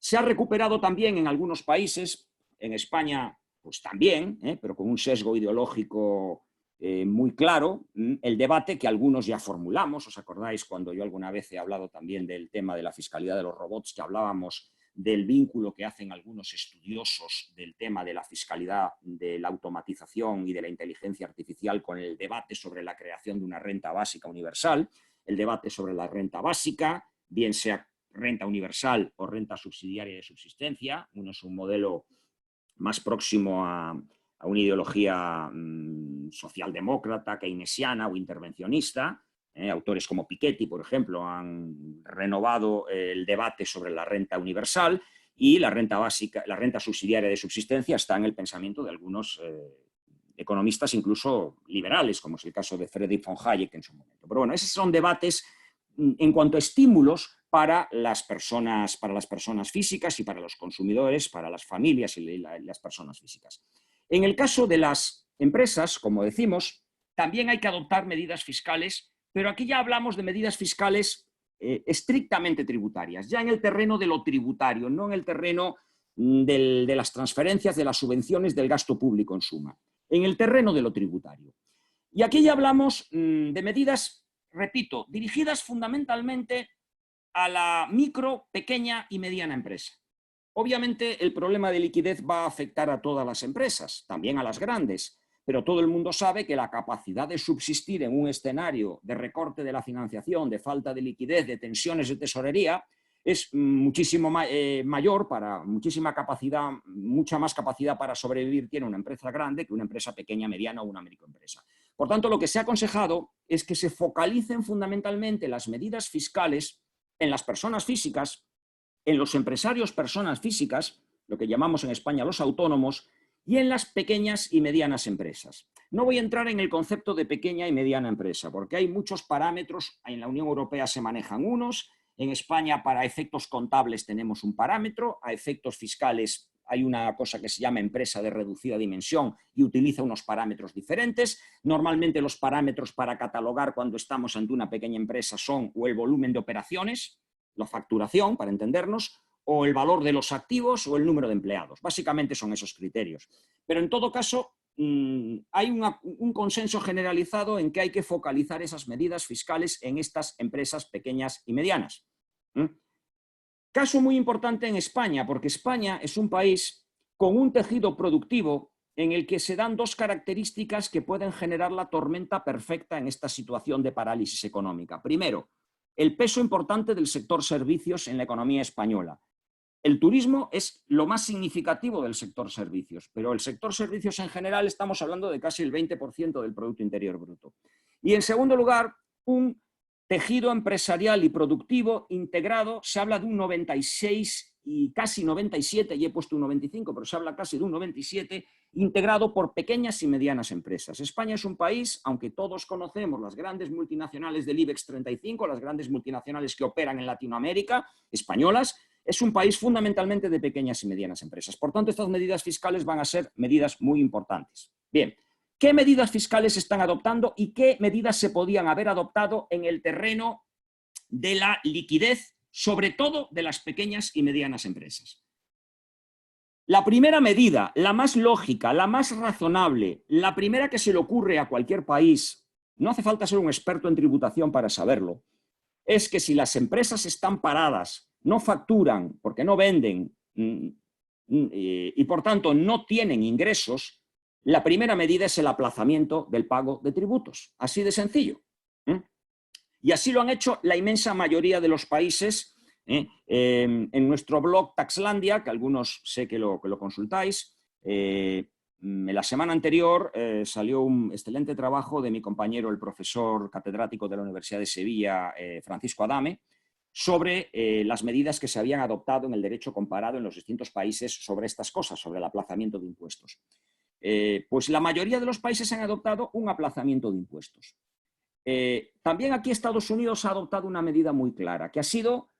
Se ha recuperado también en algunos países, en España pues también, pero con un sesgo ideológico muy claro, el debate que algunos ya formulamos. ¿Os acordáis cuando yo alguna vez he hablado también del tema de la fiscalidad de los robots, que hablábamos del vínculo que hacen algunos estudiosos del tema de la fiscalidad, de la automatización y de la inteligencia artificial con el debate sobre la creación de una renta básica universal? El debate sobre la renta básica, bien sea renta universal o renta subsidiaria de subsistencia. Uno es un modelo más próximo a una ideología socialdemócrata, keynesiana o intervencionista. Autores como Piketty, por ejemplo, han renovado el debate sobre la renta universal, y la renta básica, la renta subsidiaria de subsistencia está en el pensamiento de algunos economistas, incluso liberales, como es el caso de Friedrich von Hayek en su momento. Pero bueno, esos son debates en cuanto a estímulos para las personas físicas y para los consumidores, para las familias y las personas físicas. En el caso de las empresas, como decimos, también hay que adoptar medidas fiscales, pero aquí ya hablamos de medidas fiscales estrictamente tributarias, ya en el terreno de lo tributario, no en el terreno de las transferencias, de las subvenciones, del gasto público en suma, en el terreno de lo tributario. Y aquí ya hablamos de medidas, repito, dirigidas fundamentalmente a la micro, pequeña y mediana empresa. Obviamente el problema de liquidez va a afectar a todas las empresas, también a las grandes, pero todo el mundo sabe que la capacidad de subsistir en un escenario de recorte de la financiación, de falta de liquidez, de tensiones de tesorería, es muchísimo mayor, mucha más capacidad para sobrevivir tiene una empresa grande que una empresa pequeña, mediana o una microempresa. Por tanto, lo que se ha aconsejado es que se focalicen fundamentalmente las medidas fiscales en las personas físicas, en los empresarios personas físicas, lo que llamamos en España los autónomos, y en las pequeñas y medianas empresas. No voy a entrar en el concepto de pequeña y mediana empresa, porque hay muchos parámetros, en la Unión Europea se manejan unos, en España para efectos contables tenemos un parámetro, a efectos fiscales hay una cosa que se llama empresa de reducida dimensión y utiliza unos parámetros diferentes. Normalmente los parámetros para catalogar cuando estamos ante una pequeña empresa son o el volumen de operaciones, la facturación, para entendernos, o el valor de los activos o el número de empleados. Básicamente son esos criterios. Pero en todo caso, hay un consenso generalizado en que hay que focalizar esas medidas fiscales en estas empresas pequeñas y medianas. Caso muy importante en España, porque España es un país con un tejido productivo en el que se dan dos características que pueden generar la tormenta perfecta en esta situación de parálisis económica. Primero, el peso importante del sector servicios en la economía española. El turismo es lo más significativo del sector servicios, pero el sector servicios en general estamos hablando de casi el 20% del Producto Interior Bruto. Y en segundo lugar, un tejido empresarial y productivo integrado, se habla de un 96 y casi 97, y he puesto un 95, pero se habla casi de un 97, integrado por pequeñas y medianas empresas. España es un país, aunque todos conocemos las grandes multinacionales del IBEX 35, las grandes multinacionales que operan en Latinoamérica, españolas, es un país fundamentalmente de pequeñas y medianas empresas. Por tanto, estas medidas fiscales van a ser medidas muy importantes. Bien, ¿qué medidas fiscales se están adoptando y qué medidas se podían haber adoptado en el terreno de la liquidez, sobre todo de las pequeñas y medianas empresas? La primera medida, la más lógica, la más razonable, la primera que se le ocurre a cualquier país, no hace falta ser un experto en tributación para saberlo, es que si las empresas están paradas, no facturan porque no venden y por tanto no tienen ingresos, la primera medida es el aplazamiento del pago de tributos. Así de sencillo. Y así lo han hecho la inmensa mayoría de los países. En nuestro blog Taxlandia, que algunos sé que lo consultáis, la semana anterior salió un excelente trabajo de mi compañero, el profesor catedrático de la Universidad de Sevilla, Francisco Adame, sobre las medidas que se habían adoptado en el derecho comparado en los distintos países sobre estas cosas, sobre el aplazamiento de impuestos. Pues la mayoría de los países han adoptado un aplazamiento de impuestos. También aquí Estados Unidos ha adoptado una medida muy clara, que ha sido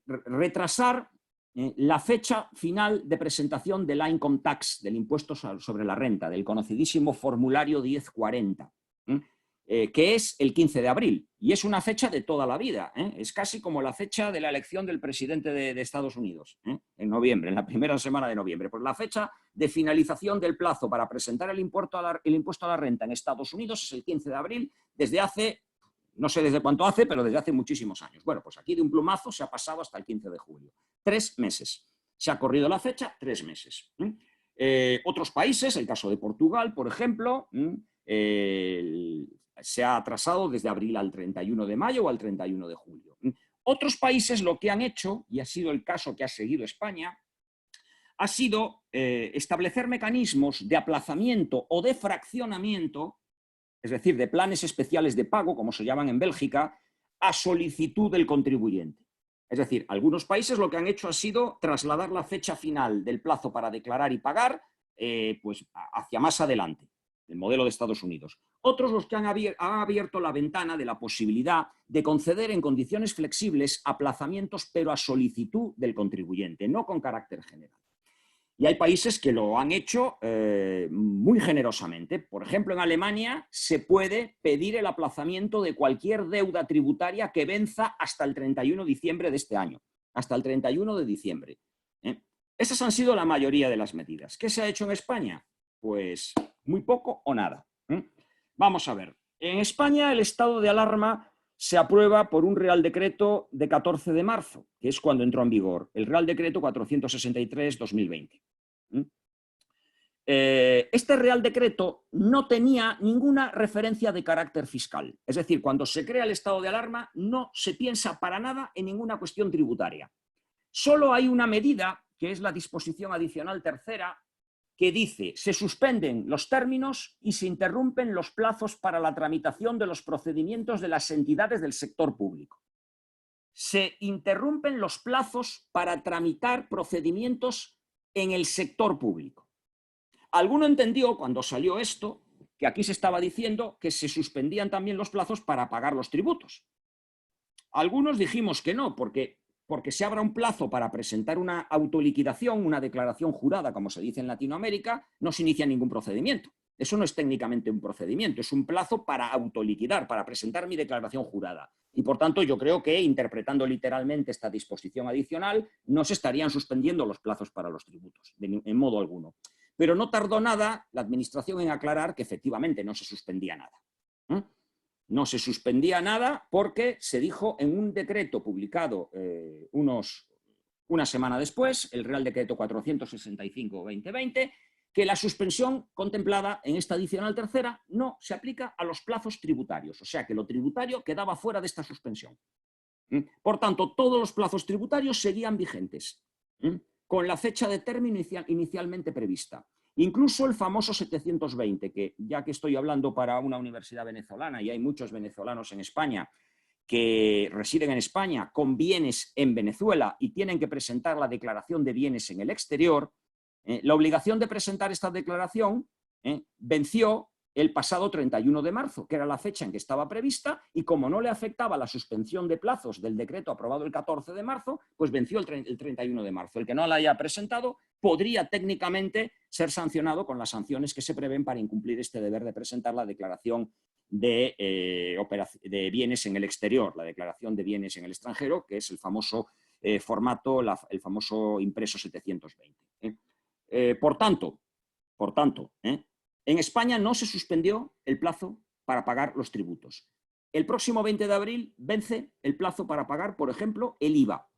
retrasar la fecha final de presentación de la income tax, del impuesto sobre la renta, del conocidísimo formulario 1040, que es el 15 de abril. Y es una fecha de toda la vida. Es casi como la fecha de la elección del presidente de Estados Unidos, en noviembre, en la primera semana de noviembre. Pues la fecha de finalización del plazo para presentar el impuesto a la renta en Estados Unidos es el 15 de abril, desde hace, no sé desde cuánto hace, pero desde hace muchísimos años. Bueno, pues aquí de un plumazo se ha pasado hasta el 15 de julio. 3 meses. Se ha corrido la fecha, 3 meses. Otros países, el caso de Portugal, por ejemplo, se ha atrasado desde abril al 31 de mayo o al 31 de julio. Otros países lo que han hecho, y ha sido el caso que ha seguido España, ha sido establecer mecanismos de aplazamiento o de fraccionamiento, es decir, de planes especiales de pago, como se llaman en Bélgica, a solicitud del contribuyente. Es decir, algunos países lo que han hecho ha sido trasladar la fecha final del plazo para declarar y pagar pues hacia más adelante, el modelo de Estados Unidos. Otros los que han abierto la ventana de la posibilidad de conceder en condiciones flexibles aplazamientos, pero a solicitud del contribuyente, no con carácter general. Y hay países que lo han hecho muy generosamente. Por ejemplo, en Alemania se puede pedir el aplazamiento de cualquier deuda tributaria que venza hasta el 31 de diciembre de este año. Hasta el 31 de diciembre. Esas han sido la mayoría de las medidas. ¿Qué se ha hecho en España? Pues muy poco o nada. Vamos a ver. En España el estado de alarma se aprueba por un Real Decreto de 14 de marzo, que es cuando entró en vigor, el Real Decreto 463-2020. Este Real Decreto no tenía ninguna referencia de carácter fiscal. Es decir, cuando se crea el estado de alarma no se piensa para nada en ninguna cuestión tributaria. Solo hay una medida, que es la disposición adicional tercera, que dice: se suspenden los términos y se interrumpen los plazos para la tramitación de los procedimientos de las entidades del sector público. Se interrumpen los plazos para tramitar procedimientos en el sector público. Alguno entendió cuando salió esto que aquí se estaba diciendo que se suspendían también los plazos para pagar los tributos. Algunos dijimos que no, porque se abra un plazo para presentar una autoliquidación, una declaración jurada, como se dice en Latinoamérica, no se inicia ningún procedimiento. Eso no es técnicamente un procedimiento, es un plazo para autoliquidar, para presentar mi declaración jurada. Y por tanto yo creo que, interpretando literalmente esta disposición adicional, no se estarían suspendiendo los plazos para los tributos, en modo alguno. Pero no tardó nada la Administración en aclarar que efectivamente no se suspendía nada. No se suspendía nada porque se dijo en un decreto publicado una semana después, el Real Decreto 465-2020, que la suspensión contemplada en esta adicional tercera no se aplica a los plazos tributarios, o sea que lo tributario quedaba fuera de esta suspensión. Por tanto, todos los plazos tributarios seguían vigentes, con la fecha de término inicialmente prevista. Incluso el famoso 720, que ya que estoy hablando para una universidad venezolana y hay muchos venezolanos en España que residen en España con bienes en Venezuela y tienen que presentar la declaración de bienes en el exterior, la obligación de presentar esta declaración venció el pasado 31 de marzo, que era la fecha en que estaba prevista, y como no le afectaba la suspensión de plazos del decreto aprobado el 14 de marzo, pues venció el 31 de marzo. El que no la haya presentado podría técnicamente ser sancionado con las sanciones que se prevén para incumplir este deber de presentar la declaración de bienes en el exterior, la declaración de bienes en el extranjero, que es el famoso formato, el famoso impreso 720. Por tanto, en España no se suspendió el plazo para pagar los tributos. El próximo 20 de abril vence el plazo para pagar, por ejemplo, el IVA.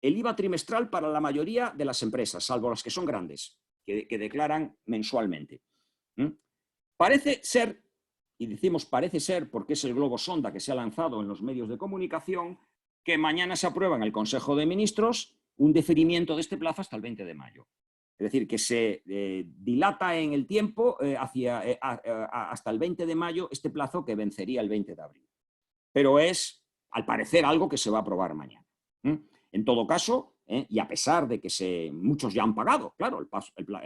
El IVA trimestral para la mayoría de las empresas, salvo las que son grandes, que declaran mensualmente. Parece ser, y decimos parece ser porque es el globo sonda que se ha lanzado en los medios de comunicación, que mañana se aprueba en el Consejo de Ministros un deferimiento de este plazo hasta el 20 de mayo. Es decir, que se dilata en el tiempo hasta el 20 de mayo este plazo que vencería el 20 de abril. Pero es, al parecer, algo que se va a aprobar mañana. En todo caso, y a pesar de que muchos ya han pagado, claro, el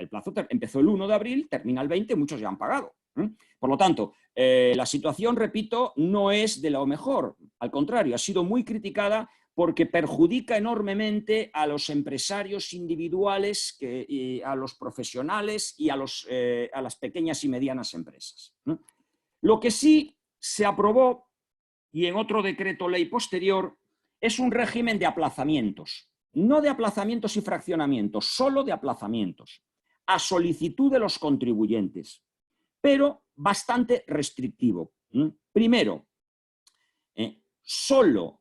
plazo empezó el 1 de abril, termina el 20, muchos ya han pagado. Por lo tanto, la situación, repito, no es de lo mejor. Al contrario, ha sido muy criticada porque perjudica enormemente a los empresarios individuales, a los profesionales y a las pequeñas y medianas empresas. Lo que sí se aprobó, y en otro decreto ley posterior, es un régimen de aplazamientos. No de aplazamientos y fraccionamientos, solo de aplazamientos, a solicitud de los contribuyentes, pero bastante restrictivo. Primero, solo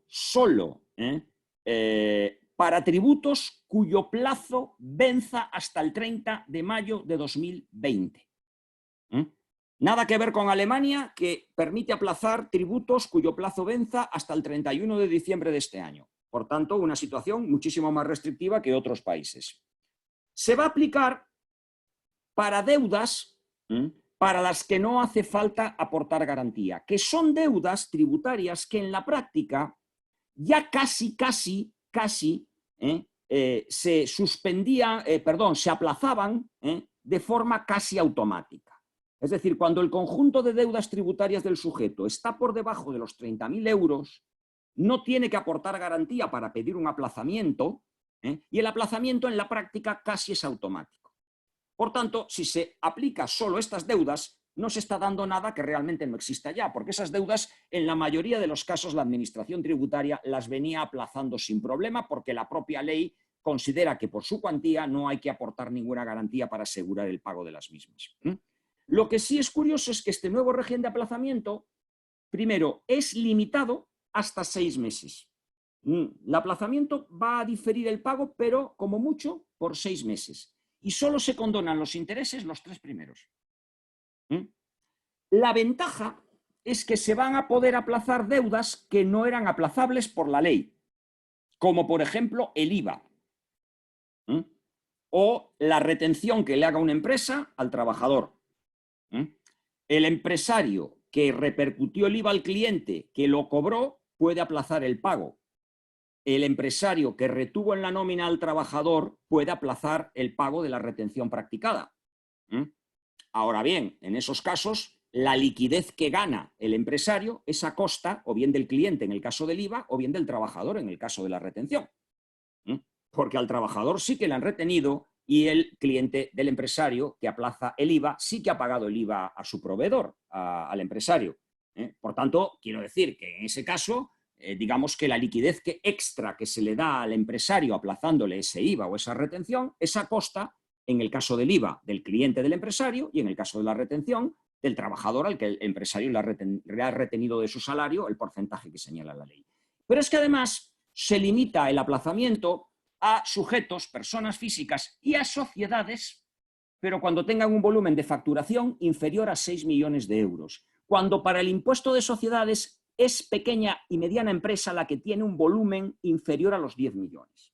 para tributos cuyo plazo venza hasta el 30 de mayo de 2020. Nada que ver con Alemania, que permite aplazar tributos cuyo plazo venza hasta el 31 de diciembre de este año. Por tanto, una situación muchísimo más restrictiva que otros países. Se va a aplicar para deudas para las que no hace falta aportar garantía, que son deudas tributarias que en la práctica ya casi se suspendían, se aplazaban de forma casi automática. Es decir, cuando el conjunto de deudas tributarias del sujeto está por debajo de los 30.000 euros, no tiene que aportar garantía para pedir un aplazamiento, y el aplazamiento en la práctica casi es automático. Por tanto, si se aplica solo estas deudas, no se está dando nada que realmente no exista ya, porque esas deudas, en la mayoría de los casos, la Administración tributaria las venía aplazando sin problema, porque la propia ley considera que por su cuantía no hay que aportar ninguna garantía para asegurar el pago de las mismas. Lo que sí es curioso es que este nuevo régimen de aplazamiento, primero, es limitado hasta 6 meses. El aplazamiento va a diferir el pago, pero como mucho por 6 meses. Y solo se condonan los intereses los 3 primeros. La ventaja es que se van a poder aplazar deudas que no eran aplazables por la ley, como por ejemplo el IVA, o la retención que le haga una empresa al trabajador. El empresario que repercutió el IVA al cliente, que lo cobró, puede aplazar el pago. El empresario que retuvo en la nómina al trabajador puede aplazar el pago de la retención practicada. Ahora bien, en esos casos, la liquidez que gana el empresario es a costa o bien del cliente en el caso del IVA o bien del trabajador en el caso de la retención. Porque al trabajador sí que le han retenido y el cliente del empresario que aplaza el IVA sí que ha pagado el IVA a su proveedor, al empresario. Por tanto, quiero decir que en ese caso, digamos que la liquidez extra que se le da al empresario aplazándole ese IVA o esa retención es a costa, en el caso del IVA, del cliente del empresario y en el caso de la retención, del trabajador al que el empresario le ha retenido de su salario el porcentaje que señala la ley. Pero es que además se limita el aplazamiento a sujetos, personas físicas y a sociedades, pero cuando tengan un volumen de facturación inferior a 6 millones de euros. Cuando para el impuesto de sociedades es pequeña y mediana empresa la que tiene un volumen inferior a los 10 millones.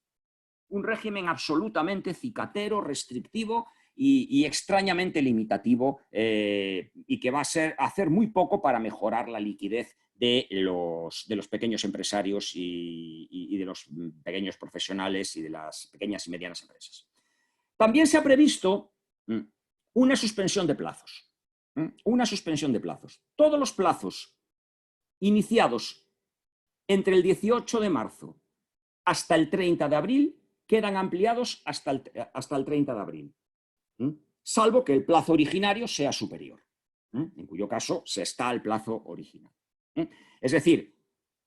Un régimen absolutamente cicatero, restrictivo y extrañamente limitativo y que va a hacer muy poco para mejorar la liquidez de los pequeños empresarios y de los pequeños profesionales y de las pequeñas y medianas empresas. También se ha previsto una suspensión de plazos. Una suspensión de plazos. Todos los plazos iniciados entre el 18 de marzo hasta el 30 de abril quedan ampliados hasta el 30 de abril. Salvo que el plazo originario sea superior, en cuyo caso se está al plazo original. Es decir,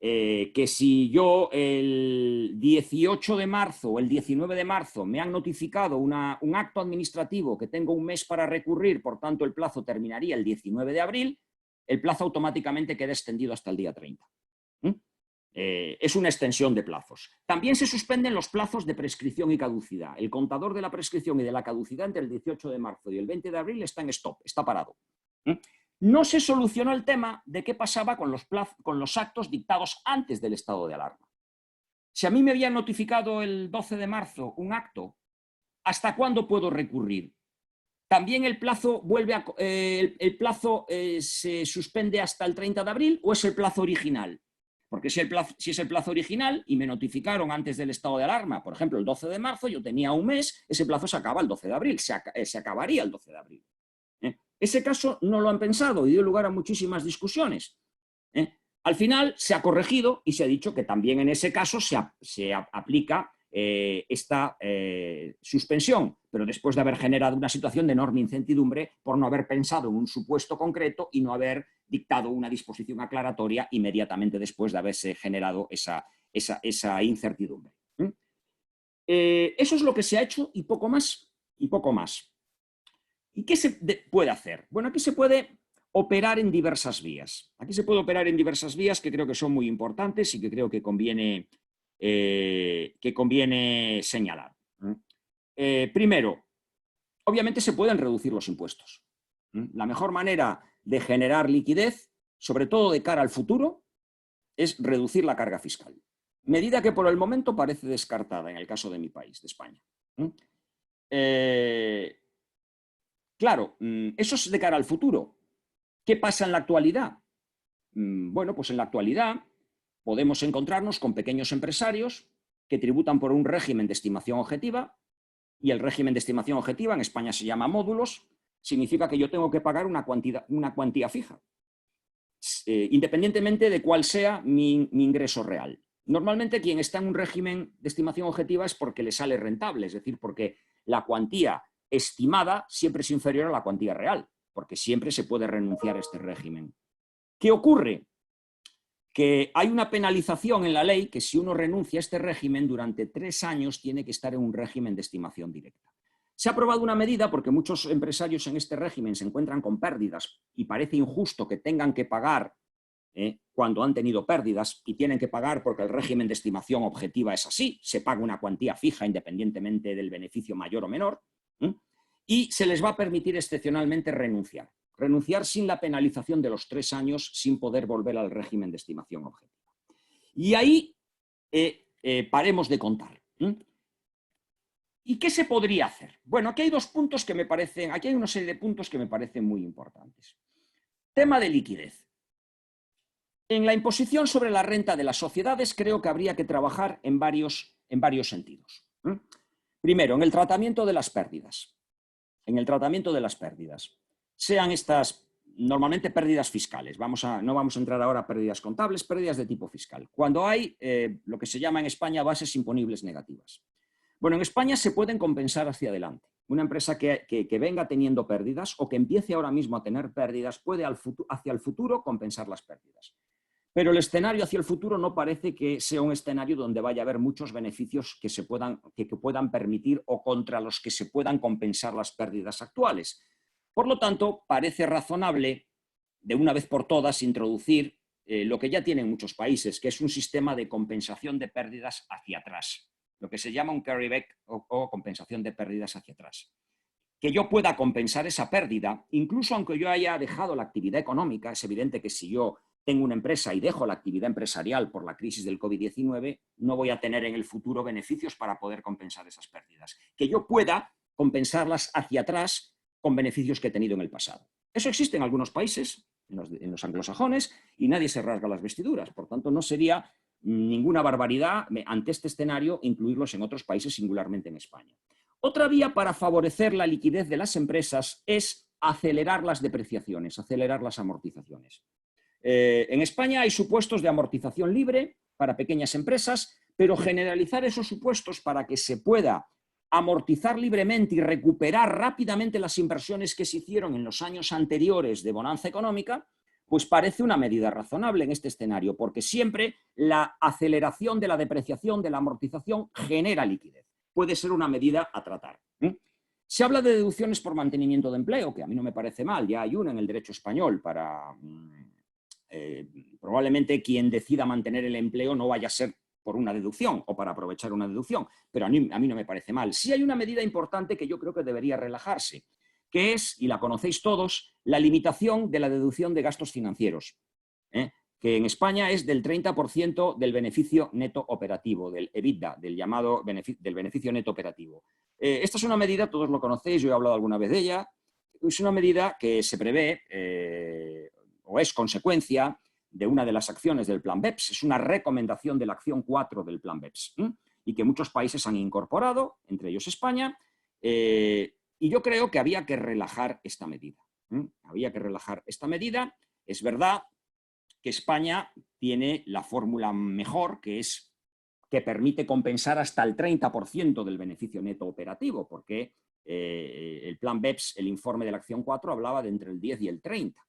que si yo el 18 de marzo o el 19 de marzo me han notificado un acto administrativo que tengo un mes para recurrir, por tanto el plazo terminaría el 19 de abril, el plazo automáticamente queda extendido hasta el día 30. Es una extensión de plazos. También se suspenden los plazos de prescripción y caducidad. El contador de la prescripción y de la caducidad entre el 18 de marzo y el 20 de abril está en stop, está parado. No se solucionó el tema de qué pasaba con los actos dictados antes del estado de alarma. Si a mí me habían notificado el 12 de marzo un acto, ¿hasta cuándo puedo recurrir? ¿También el plazo se suspende hasta el 30 de abril o es el plazo original? Porque si es el plazo original y me notificaron antes del estado de alarma, por ejemplo, el 12 de marzo, yo tenía un mes, ese plazo se acaba el 12 de abril, se acabaría el 12 de abril. Ese caso no lo han pensado y dio lugar a muchísimas discusiones. Al final se ha corregido y se ha dicho que también en ese caso se aplica esta suspensión, pero después de haber generado una situación de enorme incertidumbre por no haber pensado en un supuesto concreto y no haber dictado una disposición aclaratoria inmediatamente después de haberse generado esa incertidumbre. Eso es lo que se ha hecho y poco más. ¿Y qué se puede hacer? Bueno, aquí se puede operar en diversas vías. Aquí se puede operar en diversas vías que creo que son muy importantes y que creo que conviene señalar. Primero, obviamente se pueden reducir los impuestos. La mejor manera de generar liquidez, sobre todo de cara al futuro, es reducir la carga fiscal. Medida que por el momento parece descartada en el caso de mi país, de España. Claro, eso es de cara al futuro. ¿Qué pasa en la actualidad? Bueno, pues en la actualidad podemos encontrarnos con pequeños empresarios que tributan por un régimen de estimación objetiva, y el régimen de estimación objetiva en España se llama módulos, significa que yo tengo que pagar una cuantía fija, independientemente de cuál sea mi ingreso real. Normalmente quien está en un régimen de estimación objetiva es porque le sale rentable, es decir, porque la cuantía estimada siempre es inferior a la cuantía real, porque siempre se puede renunciar a este régimen. ¿Qué ocurre? Que hay una penalización en la ley que si uno renuncia a este régimen durante 3 años tiene que estar en un régimen de estimación directa. Se ha aprobado una medida porque muchos empresarios en este régimen se encuentran con pérdidas y parece injusto que tengan que pagar cuando han tenido pérdidas y tienen que pagar porque el régimen de estimación objetiva es así, se paga una cuantía fija independientemente del beneficio mayor o menor, y se les va a permitir excepcionalmente renunciar. Renunciar sin la penalización de los 3 años sin poder volver al régimen de estimación objetiva. Y ahí paremos de contar. ¿Y qué se podría hacer? Bueno, aquí hay aquí hay una serie de puntos que me parecen muy importantes. Tema de liquidez. En la imposición sobre la renta de las sociedades creo que habría que trabajar en varios sentidos. Primero, en el tratamiento de las pérdidas. Sean estas normalmente pérdidas fiscales. No vamos a entrar ahora a pérdidas contables, pérdidas de tipo fiscal. Cuando hay lo que se llama en España bases imponibles negativas. Bueno, en España se pueden compensar hacia adelante. Una empresa que venga teniendo pérdidas o que empiece ahora mismo a tener pérdidas puede hacia el futuro compensar las pérdidas. Pero el escenario hacia el futuro no parece que sea un escenario donde vaya a haber muchos beneficios que puedan permitir o contra los que se puedan compensar las pérdidas actuales. Por lo tanto, parece razonable, de una vez por todas, introducir lo que ya tienen muchos países, que es un sistema de compensación de pérdidas hacia atrás, lo que se llama un carryback o compensación de pérdidas hacia atrás. Que yo pueda compensar esa pérdida, incluso aunque yo haya dejado la actividad económica. Es evidente que si yo tengo una empresa y dejo la actividad empresarial por la crisis del COVID-19, no voy a tener en el futuro beneficios para poder compensar esas pérdidas. Que yo pueda compensarlas hacia atrás con beneficios que he tenido en el pasado. Eso existe en algunos países, en los anglosajones, y nadie se rasga las vestiduras. Por tanto, no sería ninguna barbaridad ante este escenario incluirlos en otros países, singularmente en España. Otra vía para favorecer la liquidez de las empresas es acelerar las depreciaciones, acelerar las amortizaciones. En España hay supuestos de amortización libre para pequeñas empresas, pero generalizar esos supuestos para que se pueda amortizar libremente y recuperar rápidamente las inversiones que se hicieron en los años anteriores de bonanza económica, pues parece una medida razonable en este escenario, porque siempre la aceleración de la depreciación, de la amortización, genera liquidez. Puede ser una medida a tratar. Se habla de deducciones por mantenimiento de empleo, que a mí no me parece mal, ya hay una en el derecho español para... probablemente quien decida mantener el empleo no vaya a ser por una deducción o para aprovechar una deducción, pero a mí no me parece mal. Sí hay una medida importante que yo creo que debería relajarse, que es, y la conocéis todos, la limitación de la deducción de gastos financieros, que en España es del 30% del beneficio neto operativo, del EBITDA, del beneficio neto operativo. Esta es una medida, todos lo conocéis, yo he hablado alguna vez de ella, es una medida que se prevé o es consecuencia de una de las acciones del Plan BEPS, es una recomendación de la acción 4 del Plan BEPS, y que muchos países han incorporado, entre ellos España, y yo creo que había que relajar esta medida. Había que relajar esta medida. Es verdad que España tiene la fórmula mejor, que permite compensar hasta el 30% del beneficio neto operativo, porque el Plan BEPS, el informe de la acción 4, hablaba de entre el 10 y el 30.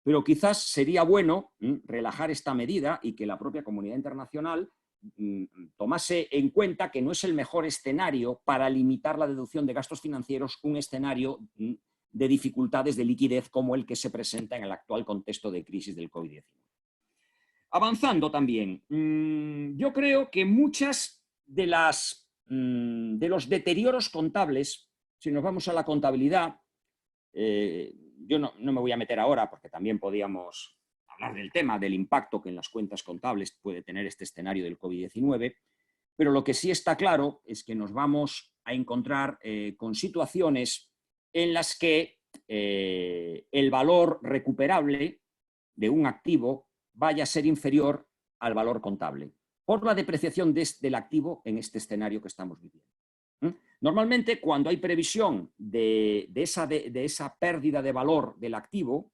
Pero quizás sería bueno relajar esta medida y que la propia comunidad internacional tomase en cuenta que no es el mejor escenario para limitar la deducción de gastos financieros un escenario de dificultades de liquidez como el que se presenta en el actual contexto de crisis del COVID-19. Avanzando también, yo creo que muchas de los deterioros contables, si nos vamos a la contabilidad, yo no me voy a meter ahora porque también podíamos hablar del tema, del impacto que en las cuentas contables puede tener este escenario del COVID-19, pero lo que sí está claro es que nos vamos a encontrar con situaciones en las que el valor recuperable de un activo vaya a ser inferior al valor contable por la depreciación del activo en este escenario que estamos viviendo. Normalmente, cuando hay previsión de esa pérdida de valor del activo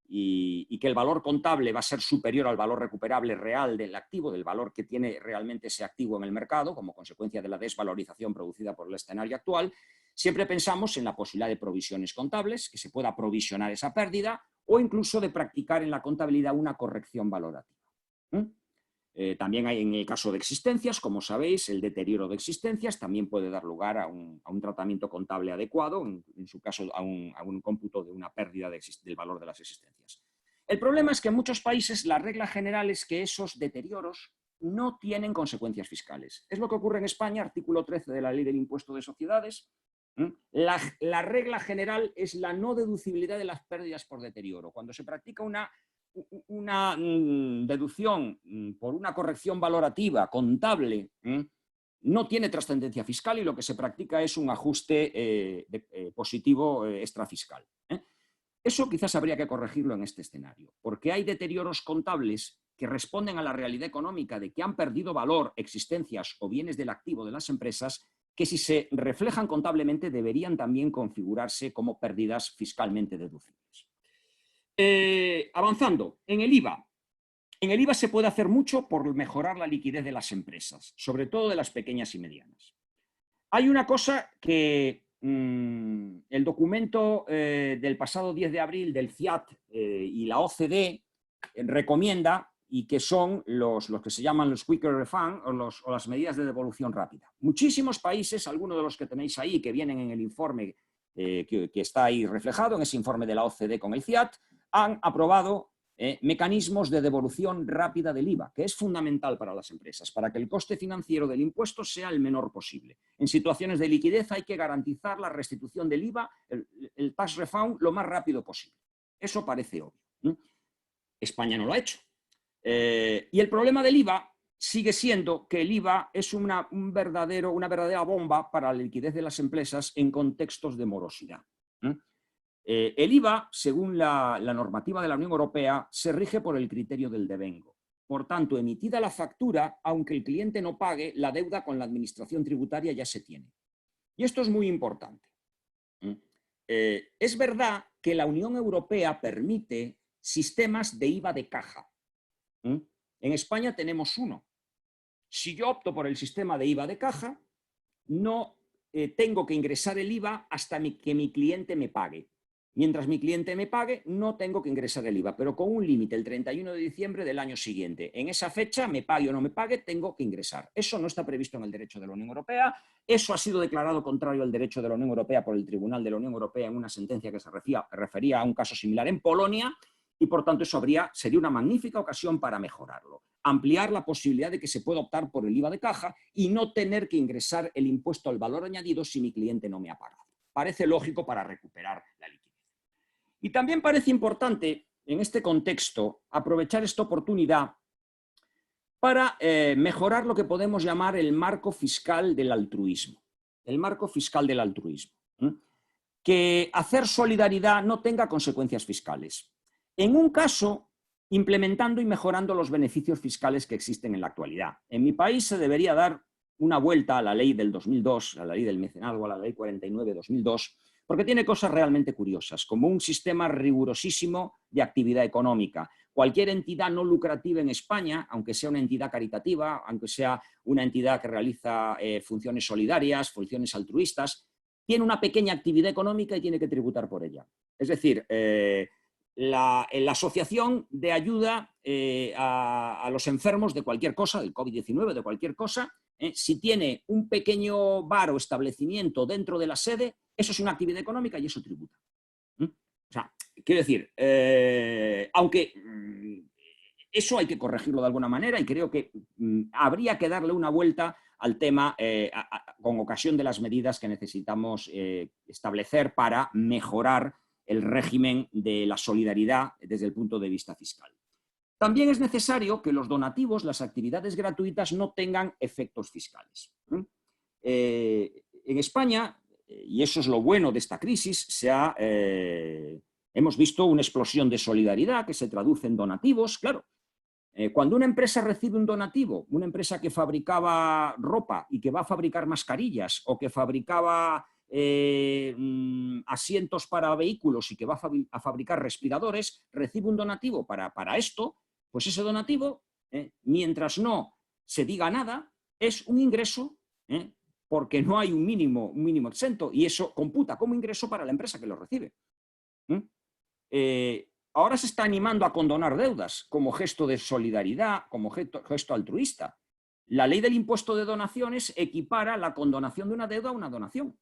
y que el valor contable va a ser superior al valor recuperable real del activo, del valor que tiene realmente ese activo en el mercado, como consecuencia de la desvalorización producida por el escenario actual, siempre pensamos en la posibilidad de provisiones contables, que se pueda provisionar esa pérdida, o incluso de practicar en la contabilidad una corrección valorativa. También hay en el caso de existencias, como sabéis, el deterioro de existencias también puede dar lugar a un tratamiento contable adecuado, en su caso a un cómputo de una pérdida del valor de las existencias. El problema es que en muchos países la regla general es que esos deterioros no tienen consecuencias fiscales. Es lo que ocurre en España, artículo 13 de la Ley del Impuesto de Sociedades. La regla general es la no deducibilidad de las pérdidas por deterioro. Cuando se practica una deducción por una corrección valorativa contable, no tiene trascendencia fiscal y lo que se practica es un ajuste positivo extrafiscal. Eso quizás habría que corregirlo en este escenario, porque hay deterioros contables que responden a la realidad económica de que han perdido valor existencias o bienes del activo de las empresas que si se reflejan contablemente deberían también configurarse como pérdidas fiscalmente deducibles. Avanzando, en el IVA. En el IVA se puede hacer mucho por mejorar la liquidez de las empresas, sobre todo de las pequeñas y medianas. Hay una cosa que el documento del pasado 10 de abril del CIAT y la OCDE recomienda y que son los que se llaman los quicker refund o las medidas de devolución rápida. Muchísimos países, algunos de los que tenéis ahí, que vienen en el informe que está ahí reflejado, en ese informe de la OCDE con el CIAT, han aprobado mecanismos de devolución rápida del IVA, que es fundamental para las empresas, para que el coste financiero del impuesto sea el menor posible. En situaciones de liquidez hay que garantizar la restitución del IVA, el tax refund, lo más rápido posible. Eso parece obvio. España no lo ha hecho. Y el problema del IVA sigue siendo que el IVA es una verdadera bomba para la liquidez de las empresas en contextos de morosidad. El IVA, según la normativa de la Unión Europea, se rige por el criterio del devengo. Por tanto, emitida la factura, aunque el cliente no pague, la deuda con la administración tributaria ya se tiene. Y esto es muy importante. Es verdad que la Unión Europea permite sistemas de IVA de caja. En España tenemos uno. Si yo opto por el sistema de IVA de caja, no tengo que ingresar el IVA hasta que mi cliente me pague. Mientras mi cliente me pague, no tengo que ingresar el IVA, pero con un límite, el 31 de diciembre del año siguiente. En esa fecha, me pague o no me pague, tengo que ingresar. Eso no está previsto en el derecho de la Unión Europea. Eso ha sido declarado contrario al derecho de la Unión Europea por el Tribunal de la Unión Europea en una sentencia que se refería a un caso similar en Polonia y, por tanto, eso sería una magnífica ocasión para mejorarlo. Ampliar la posibilidad de que se pueda optar por el IVA de caja y no tener que ingresar el impuesto al valor añadido si mi cliente no me ha pagado. Parece lógico para recuperar la liquidez. Y también parece importante, en este contexto, aprovechar esta oportunidad para mejorar lo que podemos llamar el marco fiscal del altruismo. El marco fiscal del altruismo. Que hacer solidaridad no tenga consecuencias fiscales. En un caso, implementando y mejorando los beneficios fiscales que existen en la actualidad. En mi país se debería dar una vuelta a la ley del 2002, a la ley del mecenazgo, a la ley 49 de 2002, porque tiene cosas realmente curiosas, como un sistema rigurosísimo de actividad económica. Cualquier entidad no lucrativa en España, aunque sea una entidad caritativa, aunque sea una entidad que realiza funciones solidarias, funciones altruistas, tiene una pequeña actividad económica y tiene que tributar por ella. Es decir, la asociación de ayuda a los enfermos de cualquier cosa, del COVID-19, de cualquier cosa, si tiene un pequeño bar o establecimiento dentro de la sede, eso es una actividad económica y eso tributa. O sea, quiero decir, aunque eso hay que corregirlo de alguna manera y creo que habría que darle una vuelta al tema con ocasión de las medidas que necesitamos establecer para mejorar el régimen de la solidaridad desde el punto de vista fiscal. También es necesario que los donativos, las actividades gratuitas, no tengan efectos fiscales. En España, y eso es lo bueno de esta crisis, hemos visto una explosión de solidaridad que se traduce en donativos. Claro, cuando una empresa recibe un donativo, una empresa que fabricaba ropa y que va a fabricar mascarillas o que fabricaba asientos para vehículos y que va a fabricar respiradores, recibe un donativo para esto, pues ese donativo, mientras no se diga nada, es un ingreso, porque no hay un mínimo exento y eso computa como ingreso para la empresa que lo recibe. Ahora se está animando a condonar deudas como gesto de solidaridad, como gesto altruista. La ley del impuesto de donaciones equipara la condonación de una deuda a una donación.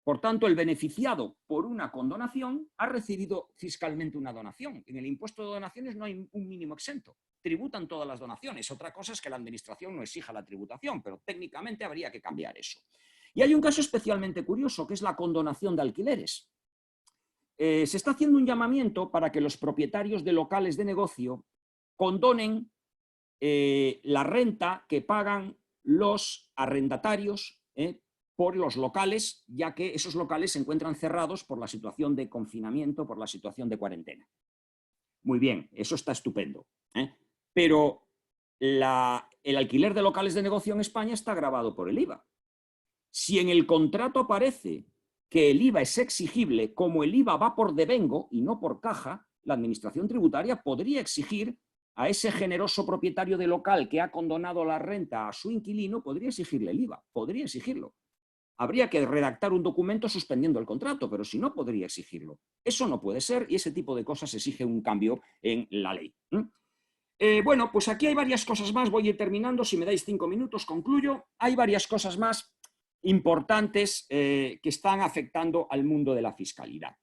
Por tanto, el beneficiado por una condonación ha recibido fiscalmente una donación. En el impuesto de donaciones no hay un mínimo exento. Tributan todas las donaciones. Otra cosa es que la administración no exija la tributación, pero técnicamente habría que cambiar eso. Y hay un caso especialmente curioso, que es la condonación de alquileres. Se está haciendo un llamamiento para que los propietarios de locales de negocio condonen la renta que pagan los arrendatarios por los locales, ya que esos locales se encuentran cerrados por la situación de confinamiento, por la situación de cuarentena. Muy bien, eso está estupendo. Pero el alquiler de locales de negocio en España está gravado por el IVA. Si en el contrato aparece que el IVA es exigible, como el IVA va por devengo y no por caja, la administración tributaria podría exigir a ese generoso propietario de local que ha condonado la renta a su inquilino, podría exigirle el IVA, podría exigirlo. Habría que redactar un documento suspendiendo el contrato, pero si no, podría exigirlo. Eso no puede ser y ese tipo de cosas exige un cambio en la ley. Bueno, pues aquí hay varias cosas más, voy a ir terminando, si me dais 5 minutos concluyo. Hay varias cosas más importantes que están afectando al mundo de la fiscalidad.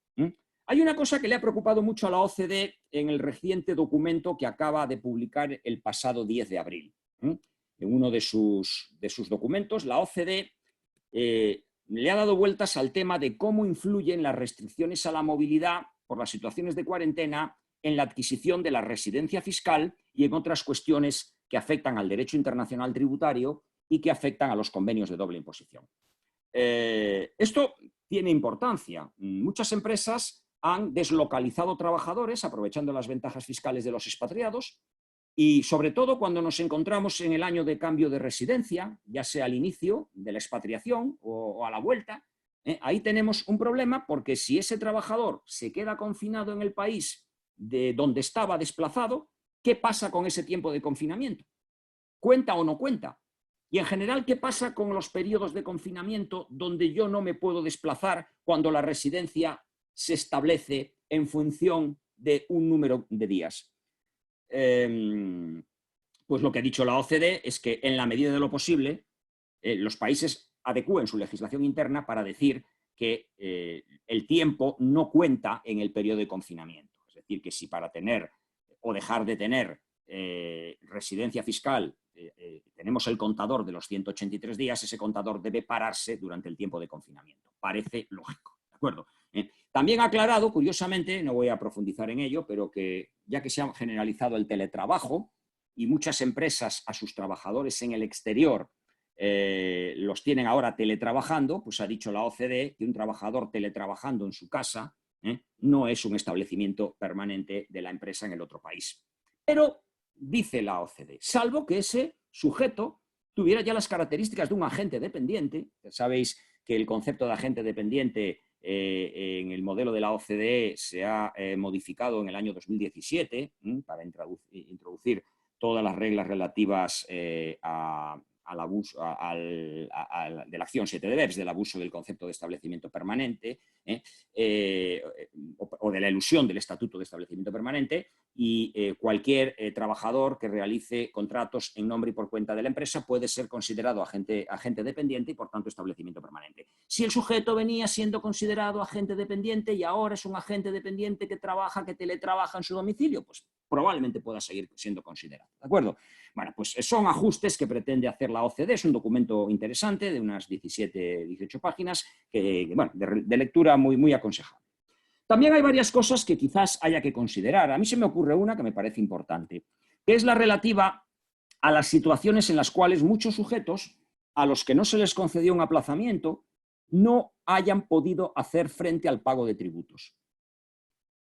Hay una cosa que le ha preocupado mucho a la OCDE en el reciente documento que acaba de publicar el pasado 10 de abril. En uno de sus documentos, la OCDE le ha dado vueltas al tema de cómo influyen las restricciones a la movilidad por las situaciones de cuarentena en la adquisición de la residencia fiscal y en otras cuestiones que afectan al derecho internacional tributario y que afectan a los convenios de doble imposición. Esto tiene importancia. Muchas empresas han deslocalizado trabajadores aprovechando las ventajas fiscales de los expatriados y sobre todo cuando nos encontramos en el año de cambio de residencia, ya sea al inicio de la expatriación o a la vuelta, ahí tenemos un problema porque si ese trabajador se queda confinado en el país de donde estaba desplazado, ¿qué pasa con ese tiempo de confinamiento? ¿Cuenta o no cuenta? Y en general, ¿qué pasa con los periodos de confinamiento donde yo no me puedo desplazar cuando la residencia se establece en función de un número de días? Pues lo que ha dicho la OCDE es que en la medida de lo posible los países adecúen su legislación interna para decir que el tiempo no cuenta en el periodo de confinamiento. Es decir, que si para tener o dejar de tener residencia fiscal tenemos el contador de los 183 días, ese contador debe pararse durante el tiempo de confinamiento. Parece lógico, ¿de acuerdo? También ha aclarado, curiosamente, no voy a profundizar en ello, pero que ya que se ha generalizado el teletrabajo y muchas empresas a sus trabajadores en el exterior los tienen ahora teletrabajando, pues ha dicho la OCDE que un trabajador teletrabajando en su casa no es un establecimiento permanente de la empresa en el otro país. Pero, dice la OCDE, salvo que ese sujeto tuviera ya las características de un agente dependiente. Sabéis que el concepto de agente dependiente en el modelo de la OCDE se ha modificado en el año 2017 para introducir todas las reglas relativas al abuso, de la acción 7 de BEPS, del abuso del concepto de establecimiento permanente o de la elusión del estatuto de establecimiento permanente, y cualquier trabajador que realice contratos en nombre y por cuenta de la empresa puede ser considerado agente dependiente y por tanto establecimiento permanente. Si el sujeto venía siendo considerado agente dependiente y ahora es un agente dependiente que teletrabaja en su domicilio, pues probablemente pueda seguir siendo considerado. ¿De acuerdo? Bueno, pues son ajustes que pretende hacer la OCDE, es un documento interesante de unas 18 páginas, bueno, de lectura muy aconsejable. También hay varias cosas que quizás haya que considerar. A mí se me ocurre una que me parece importante, que es la relativa a las situaciones en las cuales muchos sujetos a los que no se les concedió un aplazamiento no hayan podido hacer frente al pago de tributos.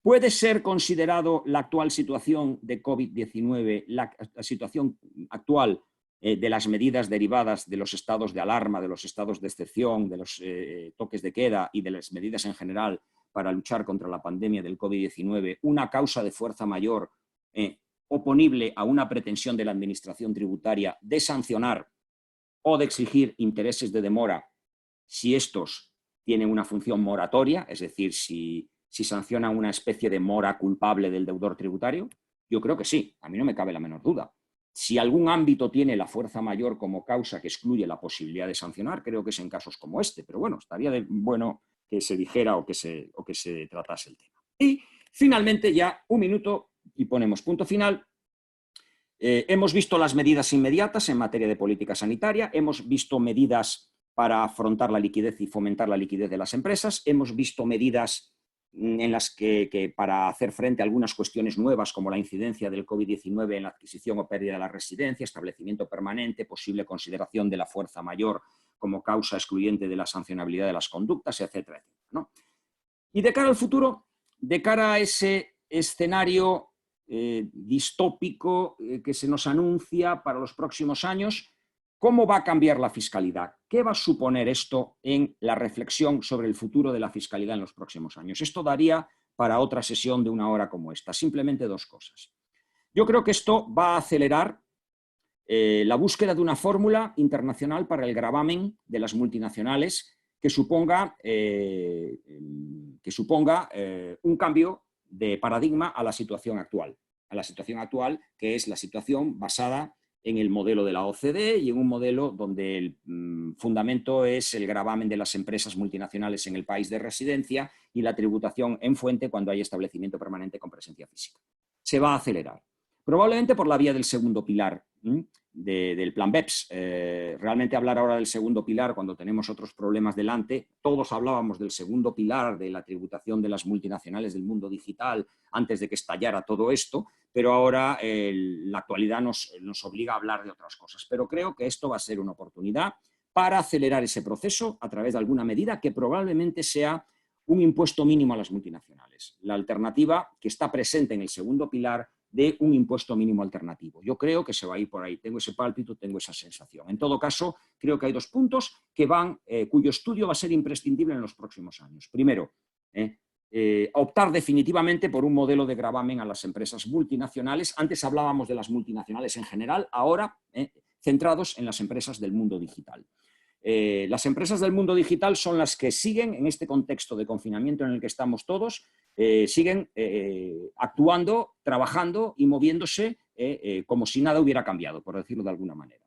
¿Puede ser considerado la actual situación de COVID-19, la situación actual de las medidas derivadas de los estados de alarma, de los estados de excepción, de los toques de queda y de las medidas en general para luchar contra la pandemia del COVID-19, una causa de fuerza mayor oponible a una pretensión de la Administración tributaria de sancionar o de exigir intereses de demora si estos tienen una función moratoria, es decir, si sanciona una especie de mora culpable del deudor tributario? Yo creo que sí, a mí no me cabe la menor duda. Si algún ámbito tiene la fuerza mayor como causa que excluye la posibilidad de sancionar, creo que es en casos como este, pero bueno, estaría bueno que se dijera o que se tratase el tema. Y finalmente, ya un minuto y ponemos punto final. Hemos visto las medidas inmediatas en materia de política sanitaria, hemos visto medidas para afrontar la liquidez y fomentar la liquidez de las empresas, hemos visto medidas en las que para hacer frente a algunas cuestiones nuevas como la incidencia del COVID-19 en la adquisición o pérdida de la residencia, establecimiento permanente, posible consideración de la fuerza mayor como causa excluyente de la sancionabilidad de las conductas, etcétera, etcétera, ¿no? Y de cara al futuro, de cara a ese escenario distópico que se nos anuncia para los próximos años, ¿cómo va a cambiar la fiscalidad? ¿Qué va a suponer esto en la reflexión sobre el futuro de la fiscalidad en los próximos años? Esto daría para otra sesión de 1 hora como esta. Simplemente 2 cosas. Yo creo que esto va a acelerar la búsqueda de una fórmula internacional para el gravamen de las multinacionales que suponga un cambio de paradigma a la situación actual, que es la situación basada en el modelo de la OCDE y en un modelo donde el fundamento es el gravamen de las empresas multinacionales en el país de residencia y la tributación en fuente cuando hay establecimiento permanente con presencia física. Se va a acelerar, probablemente por la vía del segundo pilar del plan BEPS. Realmente hablar ahora del segundo pilar cuando tenemos otros problemas delante, todos hablábamos del segundo pilar de la tributación de las multinacionales del mundo digital antes de que estallara todo esto, pero ahora la actualidad nos obliga a hablar de otras cosas. Pero creo que esto va a ser una oportunidad para acelerar ese proceso a través de alguna medida que probablemente sea un impuesto mínimo a las multinacionales. La alternativa que está presente en el segundo pilar de un impuesto mínimo alternativo. Yo creo que se va a ir por ahí, tengo ese pálpito, tengo esa sensación. En todo caso, creo que hay 2 puntos cuyo estudio va a ser imprescindible en los próximos años. Primero, optar definitivamente por un modelo de gravamen a las empresas multinacionales. Antes hablábamos de las multinacionales en general, ahora centrados en las empresas del mundo digital. Las empresas del mundo digital son las que siguen, en este contexto de confinamiento en el que estamos todos, siguen actuando, trabajando y moviéndose como si nada hubiera cambiado, por decirlo de alguna manera.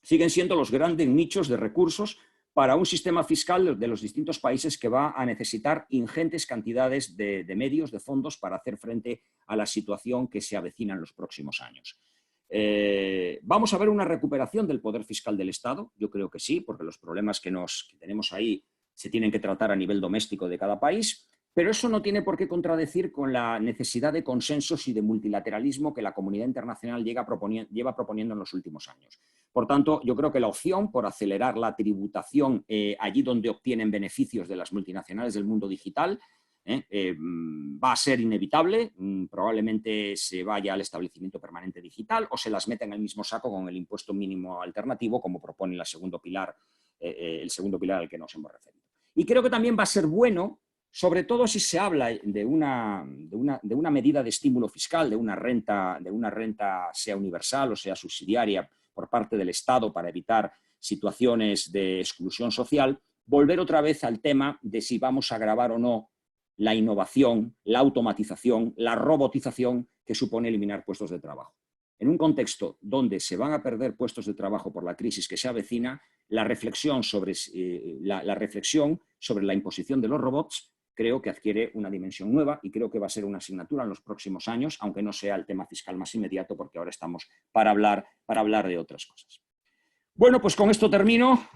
Siguen siendo los grandes nichos de recursos para un sistema fiscal de los distintos países que va a necesitar ingentes cantidades de medios, de fondos, para hacer frente a la situación que se avecina en los próximos años. ¿Vamos a ver una recuperación del poder fiscal del Estado? Yo creo que sí, porque los problemas que tenemos ahí se tienen que tratar a nivel doméstico de cada país, pero eso no tiene por qué contradecir con la necesidad de consensos y de multilateralismo que la comunidad internacional lleva proponiendo en los últimos años. Por tanto, yo creo que la opción por acelerar la tributación allí donde obtienen beneficios de las multinacionales del mundo digital va a ser inevitable. Probablemente se vaya al establecimiento permanente digital o se las meta en el mismo saco con el impuesto mínimo alternativo, como propone el segundo pilar al que nos hemos referido. Y creo que también va a ser bueno, sobre todo si se habla de una medida de estímulo fiscal, de una renta sea universal o sea subsidiaria por parte del Estado para evitar situaciones de exclusión social, volver otra vez al tema de si vamos a gravar o no la innovación, la automatización, la robotización que supone eliminar puestos de trabajo. En un contexto donde se van a perder puestos de trabajo por la crisis que se avecina, la reflexión sobre la imposición de los robots creo que adquiere una dimensión nueva y creo que va a ser una asignatura en los próximos años, aunque no sea el tema fiscal más inmediato, porque ahora estamos para hablar de otras cosas. Bueno, pues con esto termino.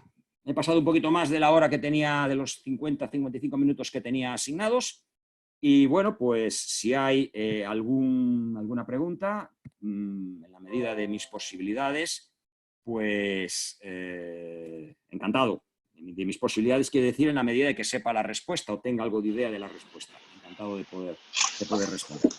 He pasado un poquito más de la hora que tenía, de los 50-55 minutos que tenía asignados. Y bueno, pues si hay alguna pregunta, en la medida de mis posibilidades, pues encantado. De mis posibilidades quiere decir en la medida de que sepa la respuesta o tenga algo de idea de la respuesta. Encantado de poder responder.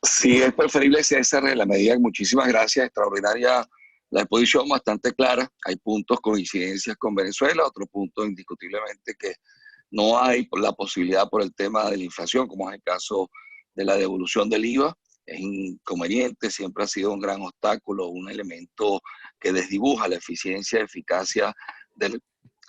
Sí, es preferible César en la medida. Muchísimas gracias, extraordinaria la exposición, bastante clara. Hay puntos, coincidencias con Venezuela, otro punto indiscutiblemente que no hay la posibilidad por el tema de la inflación, como es el caso de la devolución del IVA. Es inconveniente, siempre ha sido un gran obstáculo, un elemento que desdibuja la eficiencia y eficacia de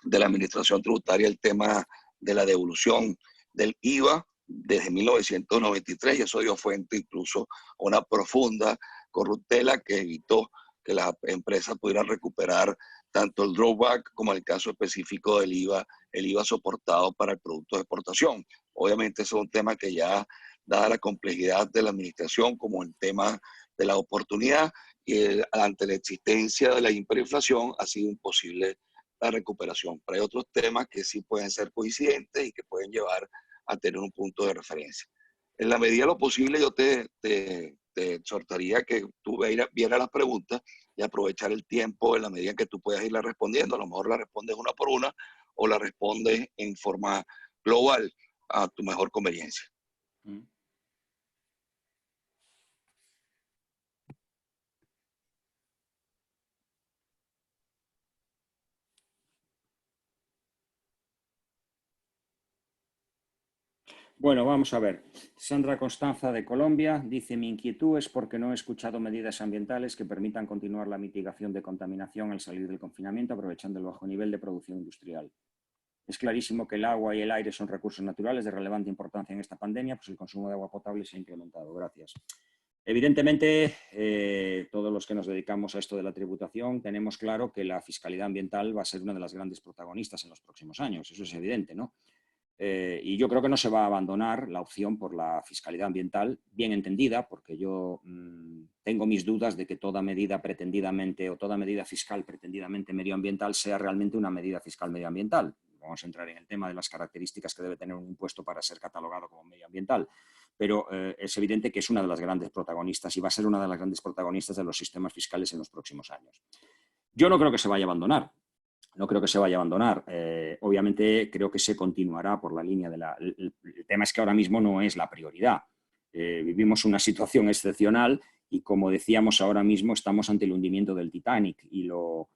la administración tributaria, el tema de la devolución del IVA desde 1993, y eso dio fuente incluso a una profunda corruptela que evitó que las empresas pudieran recuperar tanto el drawback como en el caso específico del IVA, el IVA soportado para el producto de exportación. Obviamente eso es un tema que ya, dada la complejidad de la administración, como el tema de la oportunidad, y ante la existencia de la hiperinflación, ha sido imposible la recuperación. Pero hay otros temas que sí pueden ser coincidentes y que pueden llevar a tener un punto de referencia. En la medida de lo posible, yo te exhortaría que tú vieras las preguntas y aprovechar el tiempo en la medida en que tú puedas irla respondiendo. A lo mejor la respondes una por una o la respondes en forma global a tu mejor conveniencia. Bueno, vamos a ver. Sandra Constanza de Colombia dice: mi inquietud es porque no he escuchado medidas ambientales que permitan continuar la mitigación de contaminación al salir del confinamiento, aprovechando el bajo nivel de producción industrial. Es clarísimo que el agua y el aire son recursos naturales de relevante importancia en esta pandemia, pues el consumo de agua potable se ha incrementado. Gracias. Evidentemente, todos los que nos dedicamos a esto de la tributación tenemos claro que la fiscalidad ambiental va a ser una de las grandes protagonistas en los próximos años. Eso es evidente, ¿no? Y yo creo que no se va a abandonar la opción por la fiscalidad ambiental, bien entendida, porque yo tengo mis dudas de que toda medida pretendidamente o toda medida fiscal pretendidamente medioambiental sea realmente una medida fiscal medioambiental. Vamos a entrar en el tema de las características que debe tener un impuesto para ser catalogado como medioambiental. Pero es evidente que es una de las grandes protagonistas y va a ser una de las grandes protagonistas de los sistemas fiscales en los próximos años. Yo no creo que se vaya a abandonar. No creo que se vaya a abandonar. Obviamente creo que se continuará por la línea de la... El tema es que ahora mismo no es la prioridad. Vivimos una situación excepcional y, como decíamos, ahora mismo estamos ante el hundimiento del Titanic y lo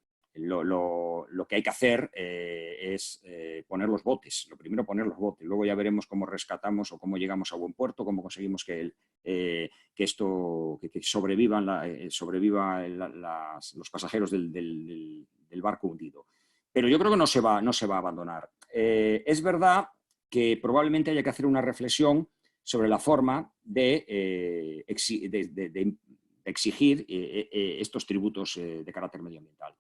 que hay que hacer es poner los botes. Lo primero, poner los botes. Luego ya veremos cómo rescatamos o cómo llegamos a buen puerto, cómo conseguimos que sobrevivan los pasajeros del barco hundido. Pero yo creo que no se va a abandonar. Es verdad que probablemente haya que hacer una reflexión sobre la forma de exigir estos tributos de carácter medioambiental.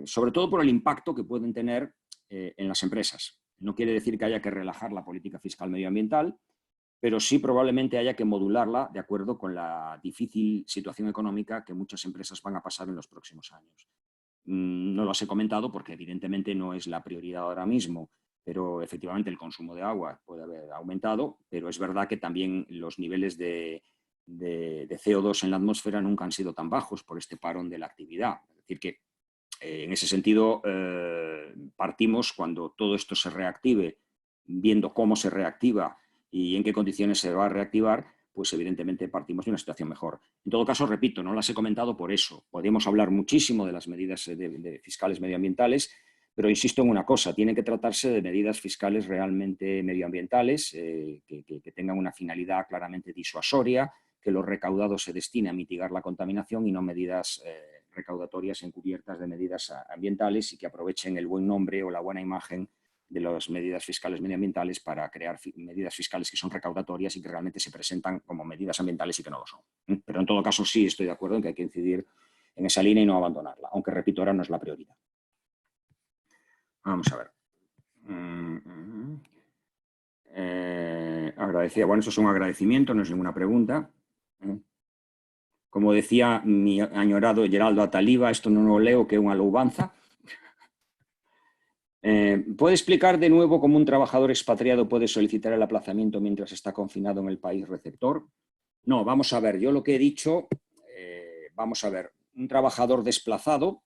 Sobre todo por el impacto que pueden tener en las empresas. No quiere decir que haya que relajar la política fiscal medioambiental, pero sí probablemente haya que modularla de acuerdo con la difícil situación económica que muchas empresas van a pasar en los próximos años. No lo he comentado porque evidentemente no es la prioridad ahora mismo, pero efectivamente el consumo de agua puede haber aumentado, pero es verdad que también los niveles de CO2 en la atmósfera nunca han sido tan bajos por este parón de la actividad. Es decir que en ese sentido partimos, cuando todo esto se reactive, viendo cómo se reactiva y en qué condiciones se va a reactivar, pues evidentemente partimos de una situación mejor. En todo caso, repito, no las he comentado por eso. Podemos hablar muchísimo de las medidas fiscales medioambientales, pero insisto en una cosa: tiene que tratarse de medidas fiscales realmente medioambientales, que tengan una finalidad claramente disuasoria, que los recaudados se destinen a mitigar la contaminación y no medidas recaudatorias encubiertas de medidas ambientales y que aprovechen el buen nombre o la buena imagen de las medidas fiscales medioambientales para crear medidas fiscales que son recaudatorias y que realmente se presentan como medidas ambientales y que no lo son. Pero en todo caso sí estoy de acuerdo en que hay que incidir en esa línea y no abandonarla, aunque repito, ahora no es la prioridad. Vamos a ver. Agradecía. Bueno, eso es un agradecimiento, no es ninguna pregunta. Como decía mi añorado Geraldo Ataliba, esto non o leo que é unha loubanza. ¿Puede explicar de nuevo cómo un trabajador expatriado puede solicitar el aplazamiento mientras está confinado en el país receptor? No, vamos a ver, yo lo que he dicho, vamos a ver, un trabajador desplazado,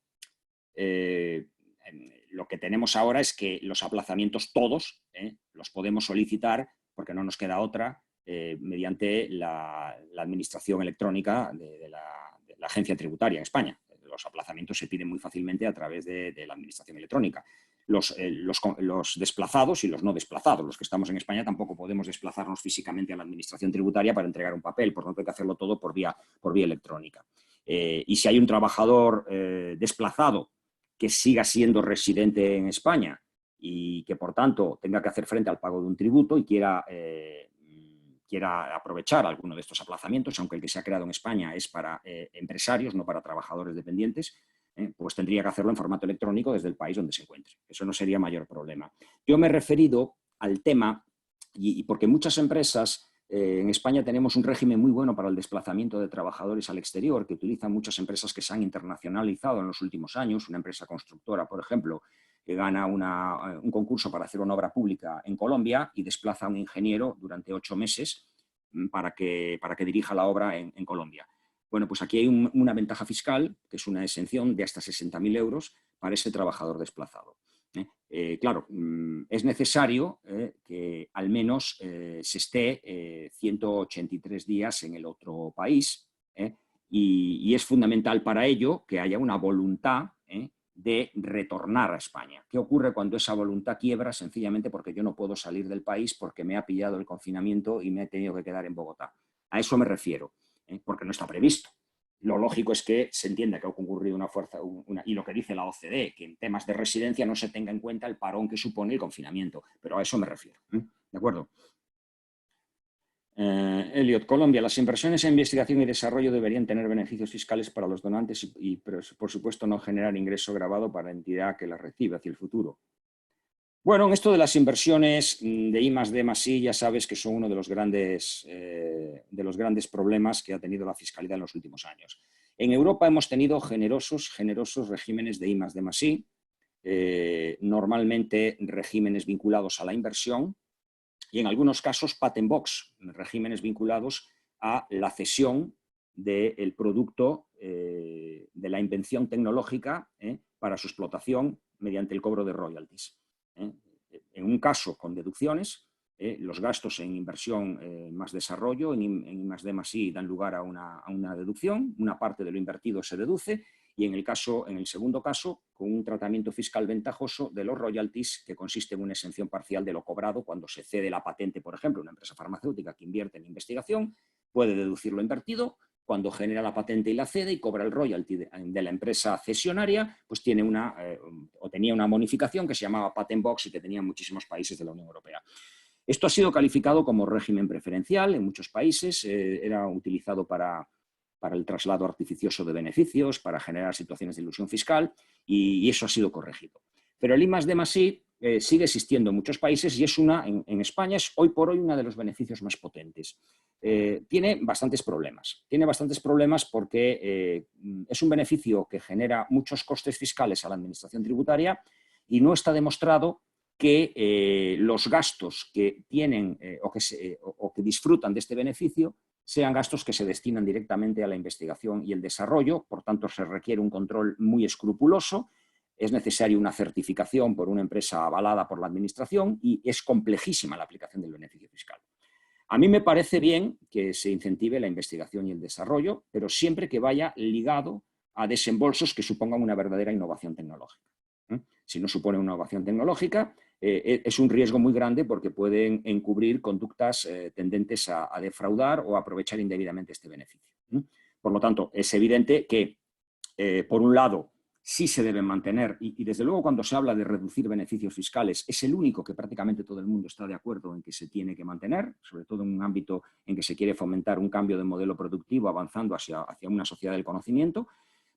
lo que tenemos ahora es que los aplazamientos todos los podemos solicitar, porque no nos queda otra, mediante la administración electrónica de la agencia tributaria en España. Los aplazamientos se piden muy fácilmente a través de la administración electrónica. Los desplazados y los no desplazados, los que estamos en España, tampoco podemos desplazarnos físicamente a la administración tributaria para entregar un papel, por lo tanto hay que hacerlo todo por vía electrónica. Y si hay un trabajador desplazado que siga siendo residente en España y que, por tanto, tenga que hacer frente al pago de un tributo y quiera quiera aprovechar alguno de estos aplazamientos, aunque el que se ha creado en España es para empresarios, no para trabajadores dependientes, pues tendría que hacerlo en formato electrónico desde el país donde se encuentre. Eso no sería mayor problema. Yo me he referido al tema, y porque muchas empresas, en España tenemos un régimen muy bueno para el desplazamiento de trabajadores al exterior, que utilizan muchas empresas que se han internacionalizado en los últimos años. Una empresa constructora, por ejemplo, que gana un concurso para hacer una obra pública en Colombia y desplaza a un ingeniero durante 8 meses para que dirija la obra en Colombia. Bueno, pues aquí hay una ventaja fiscal, que es una exención de hasta 60.000 euros para ese trabajador desplazado. Claro, es necesario que al menos se esté 183 días en el otro país y es fundamental para ello que haya una voluntad de retornar a España. ¿Qué ocurre cuando esa voluntad quiebra? Sencillamente porque yo no puedo salir del país porque me ha pillado el confinamiento y me he tenido que quedar en Bogotá. A eso me refiero, porque no está previsto. Lo lógico es que se entienda que ha ocurrido y lo que dice la OCDE, que en temas de residencia no se tenga en cuenta el parón que supone el confinamiento, pero a eso me refiero. ¿De acuerdo? Elliot, Colombia, las inversiones en investigación y desarrollo deberían tener beneficios fiscales para los donantes y por supuesto, no generar ingreso gravado para la entidad que las recibe hacia el futuro. Bueno, en esto de las inversiones de I+D+I, ya sabes que son uno de los grandes problemas que ha tenido la fiscalidad en los últimos años. En Europa hemos tenido generosos regímenes de I+D+I, normalmente regímenes vinculados a la inversión y en algunos casos patent box, regímenes vinculados a la cesión del producto de la invención tecnológica para su explotación mediante el cobro de royalties. En un caso con deducciones, los gastos en inversión más desarrollo, en I+D+I dan lugar a una deducción, una parte de lo invertido se deduce y en el segundo caso, con un tratamiento fiscal ventajoso de los royalties que consiste en una exención parcial de lo cobrado cuando se cede la patente, por ejemplo, una empresa farmacéutica que invierte en investigación puede deducir lo invertido. Cuando genera la patente y la cede y cobra el royalty de la empresa cesionaria, pues tenía una bonificación que se llamaba patent box y que tenía muchísimos países de la Unión Europea. Esto ha sido calificado como régimen preferencial en muchos países, era utilizado para el traslado artificioso de beneficios, para generar situaciones de ilusión fiscal y eso ha sido corregido. Pero el I+D+I sigue existiendo en muchos países y en España es hoy por hoy uno de los beneficios más potentes. Tiene bastantes problemas. Tiene bastantes problemas porque es un beneficio que genera muchos costes fiscales a la administración tributaria y no está demostrado que los gastos que tienen o que disfrutan de este beneficio sean gastos que se destinan directamente a la investigación y el desarrollo. Por tanto, se requiere un control muy escrupuloso. Es necesaria una certificación por una empresa avalada por la administración y es complejísima la aplicación del beneficio fiscal. A mí me parece bien que se incentive la investigación y el desarrollo, pero siempre que vaya ligado a desembolsos que supongan una verdadera innovación tecnológica. Si no supone una innovación tecnológica, es un riesgo muy grande porque pueden encubrir conductas tendentes a defraudar o a aprovechar indebidamente este beneficio. Por lo tanto, es evidente que, por un lado, sí se deben mantener, y desde luego cuando se habla de reducir beneficios fiscales, es el único que prácticamente todo el mundo está de acuerdo en que se tiene que mantener, sobre todo en un ámbito en que se quiere fomentar un cambio de modelo productivo avanzando hacia una sociedad del conocimiento,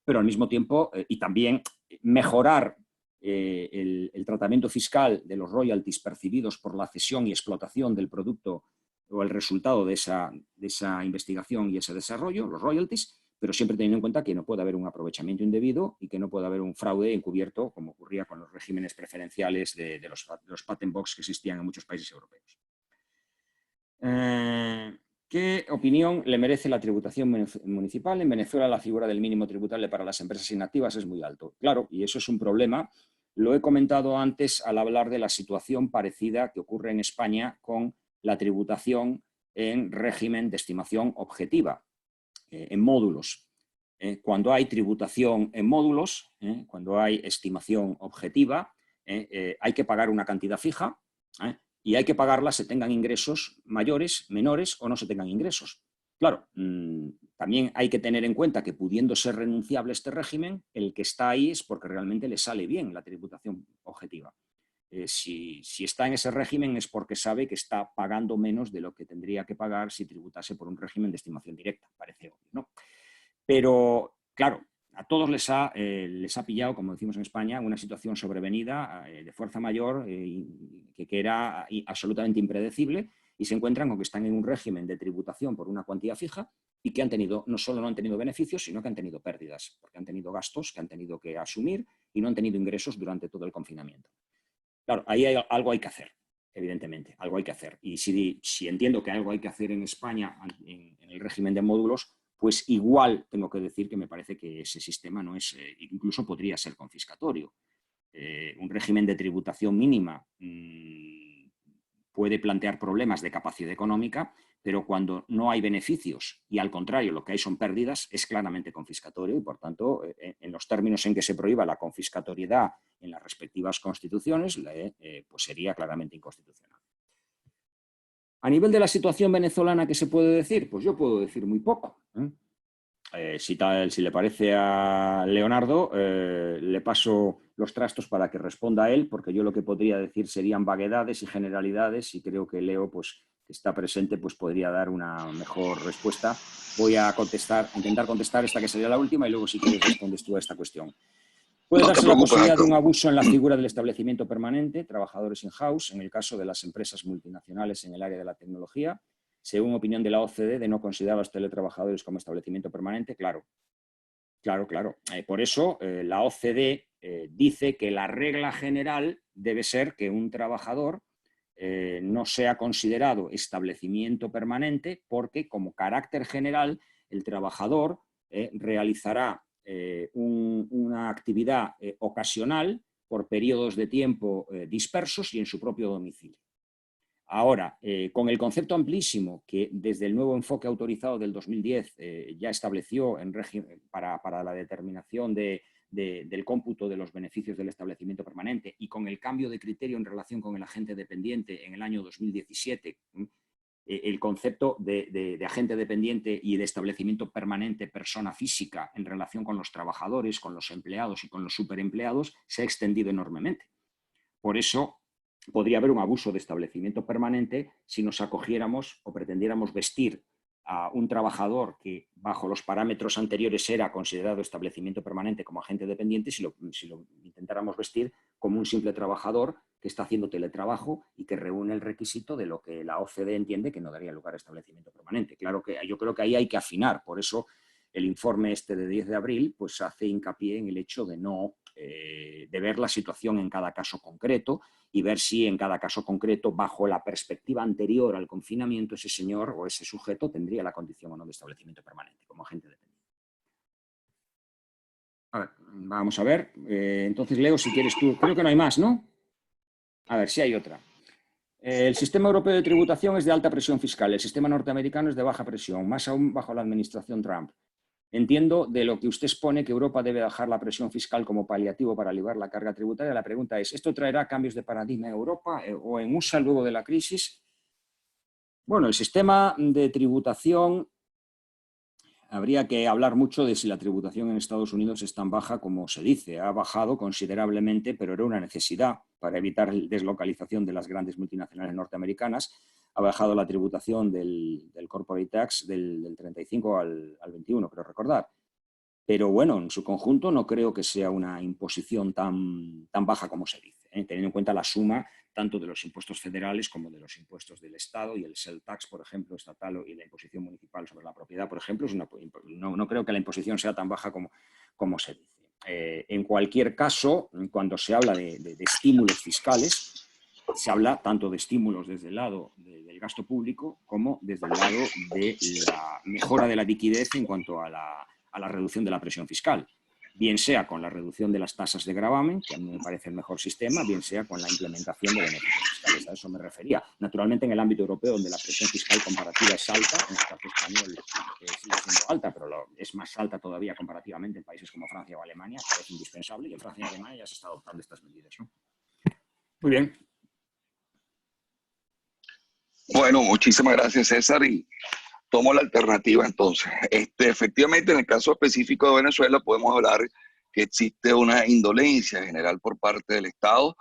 pero al mismo tiempo, y también mejorar el tratamiento fiscal de los royalties percibidos por la cesión y explotación del producto o el resultado de esa investigación y ese desarrollo, los royalties, pero siempre teniendo en cuenta que no puede haber un aprovechamiento indebido y que no puede haber un fraude encubierto, como ocurría con los regímenes preferenciales de los patent box que existían en muchos países europeos. ¿Qué opinión le merece la tributación municipal? En Venezuela la figura del mínimo tributable para las empresas inactivas es muy alto. Claro, y eso es un problema. Lo he comentado antes al hablar de la situación parecida que ocurre en España con la tributación en régimen de estimación objetiva, en módulos. Cuando hay tributación en módulos, cuando hay estimación objetiva, hay que pagar una cantidad fija, y hay que pagarla se tengan ingresos mayores, menores o no se tengan ingresos. Claro, también hay que tener en cuenta que pudiendo ser renunciable este régimen, el que está ahí es porque realmente le sale bien la tributación objetiva. si está en ese régimen es porque sabe que está pagando menos de lo que tendría que pagar si tributase por un régimen de estimación directa, parece obvio, ¿no? Pero, claro, a todos les ha pillado, como decimos en España, una situación sobrevenida de fuerza mayor que era absolutamente impredecible, y se encuentran con que están en un régimen de tributación por una cuantía fija y que no solo no han tenido beneficios, sino que han tenido pérdidas, porque han tenido gastos que han tenido que asumir y no han tenido ingresos durante todo el confinamiento. Claro, ahí algo hay que hacer, evidentemente, algo hay que hacer. Y si entiendo que algo hay que hacer en España en el régimen de módulos, pues igual tengo que decir que me parece que ese sistema no es, incluso podría ser confiscatorio. Un régimen de tributación mínima puede plantear problemas de capacidad económica, pero cuando no hay beneficios y al contrario lo que hay son pérdidas, es claramente confiscatorio y por tanto, en los términos en que se prohíba la confiscatoriedad en las respectivas constituciones, pues sería claramente inconstitucional. A nivel de la situación venezolana, ¿qué se puede decir? Pues yo puedo decir muy poco. Si le parece a Leonardo, le paso los trastos para que responda a él, porque yo lo que podría decir serían vaguedades y generalidades, y creo que Leo, pues, que está presente, pues podría dar una mejor respuesta. Voy a intentar contestar esta que sería la última, y luego si quieres respondes tú a esta cuestión. Puede No te darse la preocupes, posibilidad de Héctor. un abuso en la figura del establecimiento permanente, trabajadores in-house, en el caso de las empresas multinacionales en el área de la tecnología, según opinión de la OCDE, de no considerar a los teletrabajadores como establecimiento permanente. Claro. Por eso la OCDE dice que la regla general debe ser que un trabajador no sea considerado establecimiento permanente, porque como carácter general el trabajador realizará una actividad ocasional por periodos de tiempo dispersos y en su propio domicilio. Ahora, con el concepto amplísimo que desde el nuevo enfoque autorizado del 2010 ya estableció para la determinación del cómputo de los beneficios del establecimiento permanente, y con el cambio de criterio en relación con el agente dependiente en el año 2017, el concepto de agente dependiente y de establecimiento permanente persona física en relación con los trabajadores, con los empleados y con los superempleados se ha extendido enormemente. Por eso podría haber un abuso de establecimiento permanente si nos acogiéramos o pretendiéramos vestir a un trabajador que bajo los parámetros anteriores era considerado establecimiento permanente como agente dependiente, si lo intentáramos vestir como un simple trabajador que está haciendo teletrabajo y que reúne el requisito de lo que la OCDE entiende que no daría lugar a establecimiento permanente. Claro que yo creo que ahí hay que afinar, por eso el informe este de 10 de abril pues hace hincapié en el hecho de ver la situación en cada caso concreto y ver si en cada caso concreto, bajo la perspectiva anterior al confinamiento, ese señor o ese sujeto tendría la condición o no de establecimiento permanente como agente dependiente. A ver, vamos a ver. Entonces, Leo, si quieres tú, creo que no hay más, ¿no? A ver, si hay otra. El sistema europeo de tributación es de alta presión fiscal, el sistema norteamericano es de baja presión, más aún bajo la administración Trump. Entiendo de lo que usted expone que Europa debe bajar la presión fiscal como paliativo para aliviar la carga tributaria. La pregunta es, ¿esto traerá cambios de paradigma en Europa o en USA luego de la crisis? Bueno, el sistema de tributación, habría que hablar mucho de si la tributación en Estados Unidos es tan baja como se dice. Ha bajado considerablemente, pero era una necesidad para evitar la deslocalización de las grandes multinacionales norteamericanas. Ha bajado la tributación del corporate tax del 35 al 21, creo recordar. Pero bueno, en su conjunto no creo que sea una imposición tan baja como se dice, teniendo en cuenta la suma tanto de los impuestos federales como de los impuestos del Estado y el sell tax, por ejemplo, estatal, y la imposición municipal sobre la propiedad, por ejemplo, no creo que la imposición sea tan baja como se dice. En cualquier caso, cuando se habla de estímulos fiscales, se habla tanto de estímulos desde el lado del gasto público como desde el lado de la mejora de la liquidez en cuanto a la reducción de la presión fiscal, bien sea con la reducción de las tasas de gravamen, que a mí me parece el mejor sistema, bien sea con la implementación de beneficios fiscales. A eso me refería. Naturalmente, en el ámbito europeo, donde la presión fiscal comparativa es alta, en el caso español sigue siendo alta, pero es más alta todavía comparativamente en países como Francia o Alemania, que es indispensable, y en Francia y Alemania ya se está adoptando estas medidas, ¿no? Muy bien. Bueno, muchísimas gracias, César, y tomo la alternativa entonces. Efectivamente, en el caso específico de Venezuela podemos hablar que existe una indolencia general por parte del Estado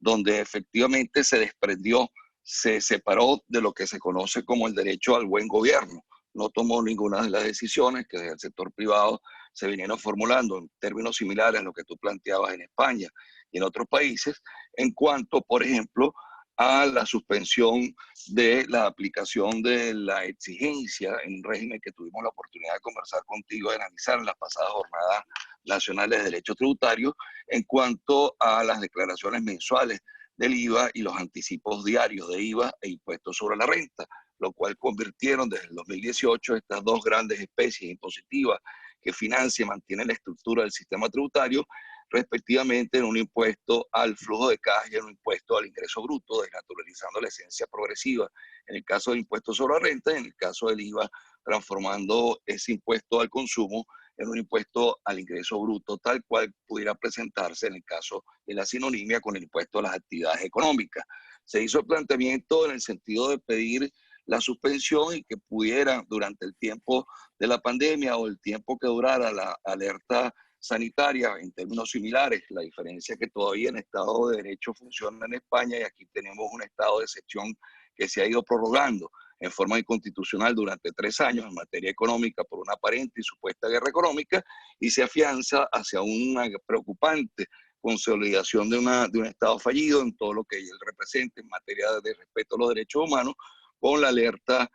donde efectivamente se desprendió, se separó de lo que se conoce como el derecho al buen gobierno. No tomó ninguna de las decisiones que desde el sector privado se vinieron formulando en términos similares a lo que tú planteabas en España y en otros países, en cuanto, por ejemplo, a la suspensión de la aplicación de la exigencia en un régimen que tuvimos la oportunidad de conversar contigo, de analizar en las pasadas jornadas nacionales de derecho tributario, en cuanto a las declaraciones mensuales del IVA y los anticipos diarios de IVA e impuestos sobre la renta, lo cual convirtieron desde el 2018 estas dos grandes especies impositivas que financian y mantienen la estructura del sistema tributario, respectivamente en un impuesto al flujo de caja y en un impuesto al ingreso bruto, desnaturalizando la esencia progresiva en el caso del impuesto sobre la renta y en el caso del IVA, transformando ese impuesto al consumo en un impuesto al ingreso bruto, tal cual pudiera presentarse en el caso de la sinonimia con el impuesto a las actividades económicas. Se hizo el planteamiento en el sentido de pedir la suspensión y que pudiera durante el tiempo de la pandemia o el tiempo que durara la alerta sanitaria en términos similares, la diferencia es que todavía en Estado de Derecho funciona en España y aquí tenemos un estado de excepción que se ha ido prorrogando en forma inconstitucional durante 3 años en materia económica por una aparente y supuesta guerra económica y se afianza hacia una preocupante consolidación de un Estado fallido en todo lo que él representa en materia de respeto a los derechos humanos, con la alerta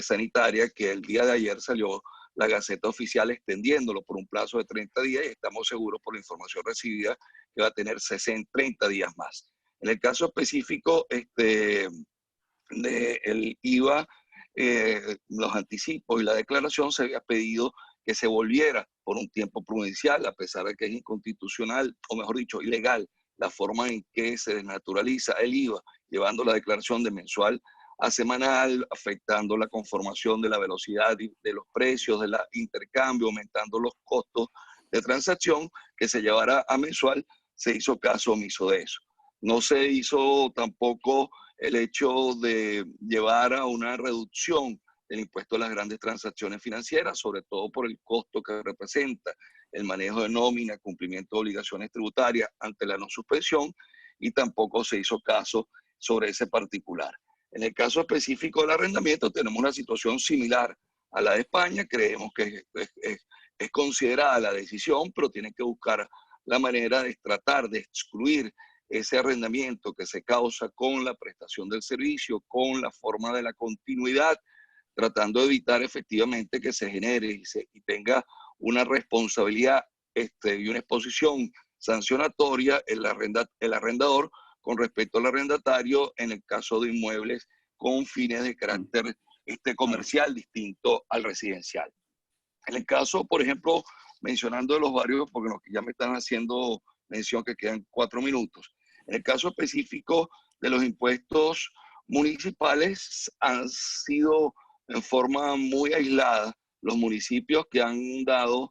sanitaria que el día de ayer salió la Gaceta Oficial extendiéndolo por un plazo de 30 días y estamos seguros por la información recibida que va a tener 30 días más. En el caso específico del IVA, los anticipos y la declaración, se había pedido que se volviera por un tiempo prudencial, a pesar de que es inconstitucional, o mejor dicho, ilegal, la forma en que se desnaturaliza el IVA, llevando la declaración de mensual a semanal, afectando la conformación de la velocidad de los precios, del intercambio, aumentando los costos de transacción, que se llevara a mensual. Se hizo caso omiso de eso. No se hizo tampoco el hecho de llevar a una reducción del impuesto a las grandes transacciones financieras, sobre todo por el costo que representa el manejo de nómina, cumplimiento de obligaciones tributarias ante la no suspensión, y tampoco se hizo caso sobre ese particular. En el caso específico del arrendamiento tenemos una situación similar a la de España. Creemos que es considerada la decisión, pero tienen que buscar la manera de tratar de excluir ese arrendamiento que se causa con la prestación del servicio, con la forma de la continuidad, tratando de evitar efectivamente que se genere y tenga una responsabilidad y una exposición sancionatoria el arrendador con respecto al arrendatario en el caso de inmuebles con fines de carácter comercial distinto al residencial. En el caso, por ejemplo, mencionando de los barrios, porque ya me están haciendo mención que quedan 4 minutos. En el caso específico de los impuestos municipales, han sido en forma muy aislada los municipios que han dado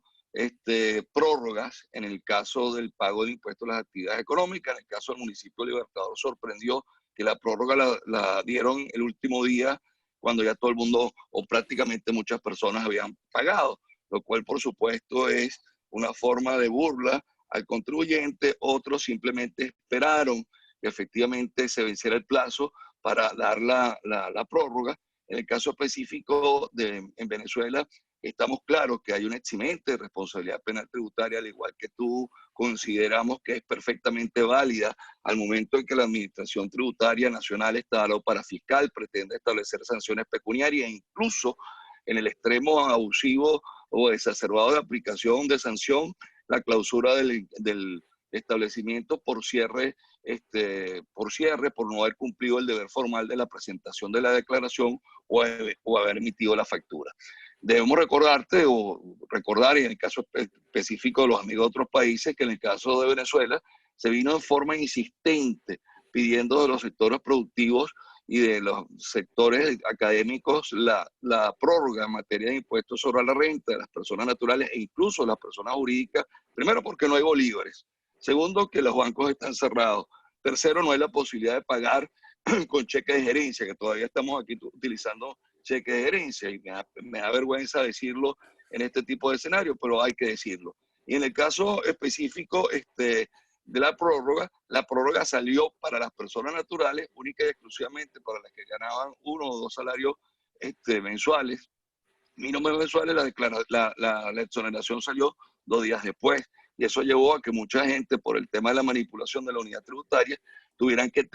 prórrogas en el caso del pago de impuestos a las actividades económicas. En el caso del municipio de Libertador sorprendió que la prórroga la dieron el último día cuando ya todo el mundo o prácticamente muchas personas habían pagado, lo cual por supuesto es una forma de burla al contribuyente. Otros simplemente esperaron que efectivamente se venciera el plazo para dar la prórroga. En el caso específico en Venezuela, estamos claros que hay un eximente de responsabilidad penal tributaria, al igual que tú, consideramos que es perfectamente válida al momento en que la Administración Tributaria Nacional, Estatal o Parafiscal pretende establecer sanciones pecuniarias, e incluso en el extremo abusivo o exacerbado de aplicación de sanción, la clausura del establecimiento por cierre, por no haber cumplido el deber formal de la presentación de la declaración o haber emitido la factura. Debemos recordar, y en el caso específico de los amigos de otros países, que en el caso de Venezuela se vino de forma insistente pidiendo de los sectores productivos y de los sectores académicos la prórroga en materia de impuestos sobre la renta de las personas naturales e incluso las personas jurídicas. Primero, porque no hay bolívares. Segundo, que los bancos están cerrados. Tercero, no hay la posibilidad de pagar con cheque de gerencia, que todavía estamos aquí utilizando cheque de gerencia, y me da vergüenza decirlo en este tipo de escenario, pero hay que decirlo. Y en el caso específico de la prórroga salió para las personas naturales, única y exclusivamente para las que ganaban 1 o 2 salarios mensuales, mínimos mensuales. La exoneración salió 2 días después, y eso llevó a que mucha gente, por el tema de la manipulación de la unidad tributaria, tuvieran que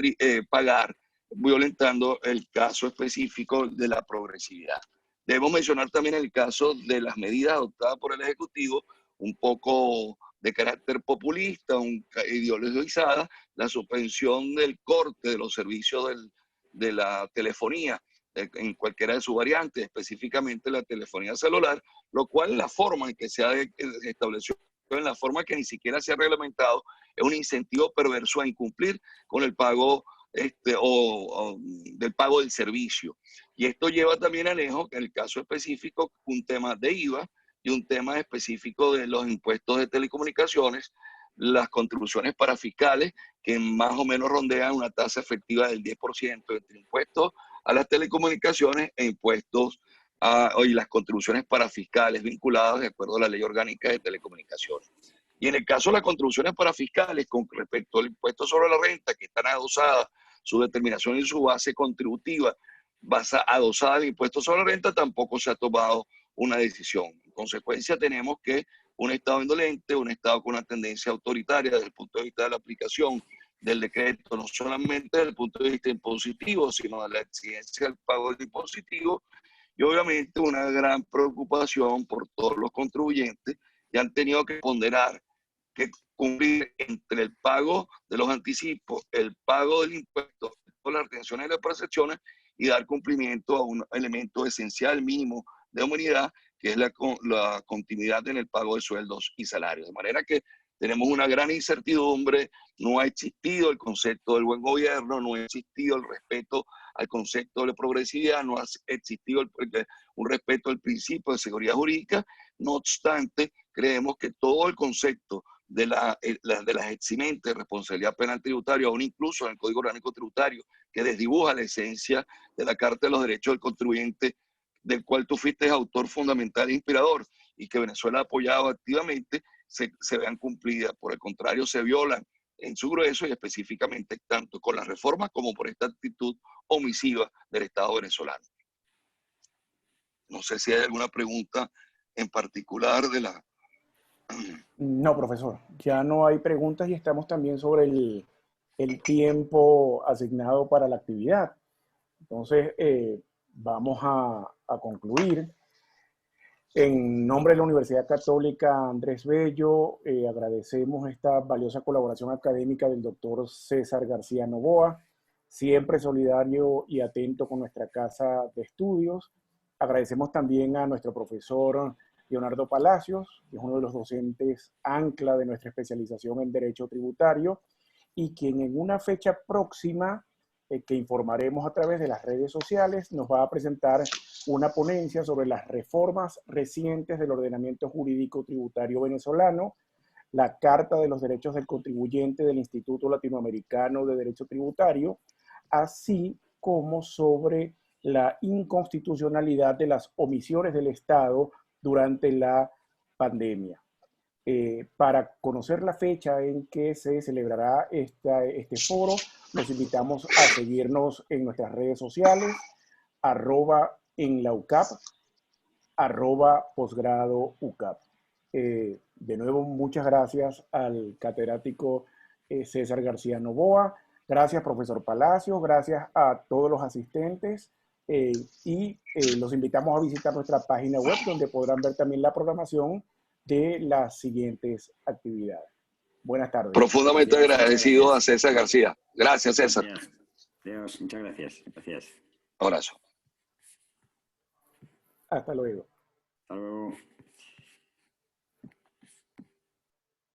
pagar, violentando el caso específico de la progresividad. Debemos mencionar también el caso de las medidas adoptadas por el Ejecutivo, un poco de carácter populista, ideologizada, la suspensión del corte de los servicios de la telefonía en cualquiera de sus variantes, específicamente la telefonía celular, lo cual la forma en que se estableció, en la forma que ni siquiera se ha reglamentado, es un incentivo perverso a incumplir con el pago del pago del servicio. Y esto lleva también anejo, en el caso específico, un tema de IVA y un tema específico de los impuestos de telecomunicaciones, las contribuciones parafiscales, que más o menos rondean una tasa efectiva del 10% entre impuestos a las telecomunicaciones e impuestos y las contribuciones parafiscales vinculadas de acuerdo a la Ley Orgánica de Telecomunicaciones. Y en el caso de las contribuciones parafiscales con respecto al impuesto sobre la renta, que están adosadas, su determinación y su base contributiva adosada al impuesto sobre la renta, tampoco se ha tomado una decisión. En consecuencia, tenemos que un Estado indolente, un Estado con una tendencia autoritaria desde el punto de vista de la aplicación del decreto, no solamente desde el punto de vista impositivo, sino de la exigencia del pago del impositivo, y obviamente una gran preocupación por todos los contribuyentes que han tenido que ponderar que cumplir entre el pago de los anticipos, el pago del impuesto, las retenciones y las percepciones, y dar cumplimiento a un elemento esencial mínimo de humanidad, que es la continuidad en el pago de sueldos y salarios. De manera que tenemos una gran incertidumbre, no ha existido el concepto del buen gobierno, no ha existido el respeto al concepto de la progresividad, no ha existido un respeto al principio de seguridad jurídica. No obstante, creemos que todo el concepto de las eximentes de responsabilidad penal tributaria, aún incluso en el Código Orgánico Tributario, que desdibuja la esencia de la Carta de los Derechos del Contribuyente, del cual tú fuiste autor fundamental e inspirador, y que Venezuela ha apoyado activamente, se vean cumplidas. Por el contrario, se violan en su grueso, y específicamente tanto con las reformas como por esta actitud omisiva del Estado venezolano. No sé si hay alguna pregunta en particular de la... No, profesor, ya no hay preguntas y estamos también sobre el tiempo asignado para la actividad. Entonces, vamos a concluir. En nombre de la Universidad Católica Andrés Bello, agradecemos esta valiosa colaboración académica del doctor César García Novoa, siempre solidario y atento con nuestra casa de estudios. Agradecemos también a nuestro profesor Leonardo Palacios, que es uno de los docentes ancla de nuestra especialización en Derecho Tributario, y quien en una fecha próxima, que informaremos a través de las redes sociales, nos va a presentar una ponencia sobre las reformas recientes del ordenamiento jurídico tributario venezolano, la Carta de los Derechos del Contribuyente del Instituto Latinoamericano de Derecho Tributario, así como sobre la inconstitucionalidad de las omisiones del Estado durante la pandemia. Para conocer la fecha en que se celebrará este foro, los invitamos a seguirnos en nuestras redes sociales, @enlaucap, @posgradoucap. De nuevo, muchas gracias al catedrático César García Novoa. Gracias, profesor Palacio. Gracias a todos los asistentes. Y los invitamos a visitar nuestra página web, donde podrán ver también la programación de las siguientes actividades. Buenas tardes. Profundamente agradecido a César García. Gracias, César. Gracias. Muchas gracias. Gracias. Abrazo. Hasta luego. Hasta luego.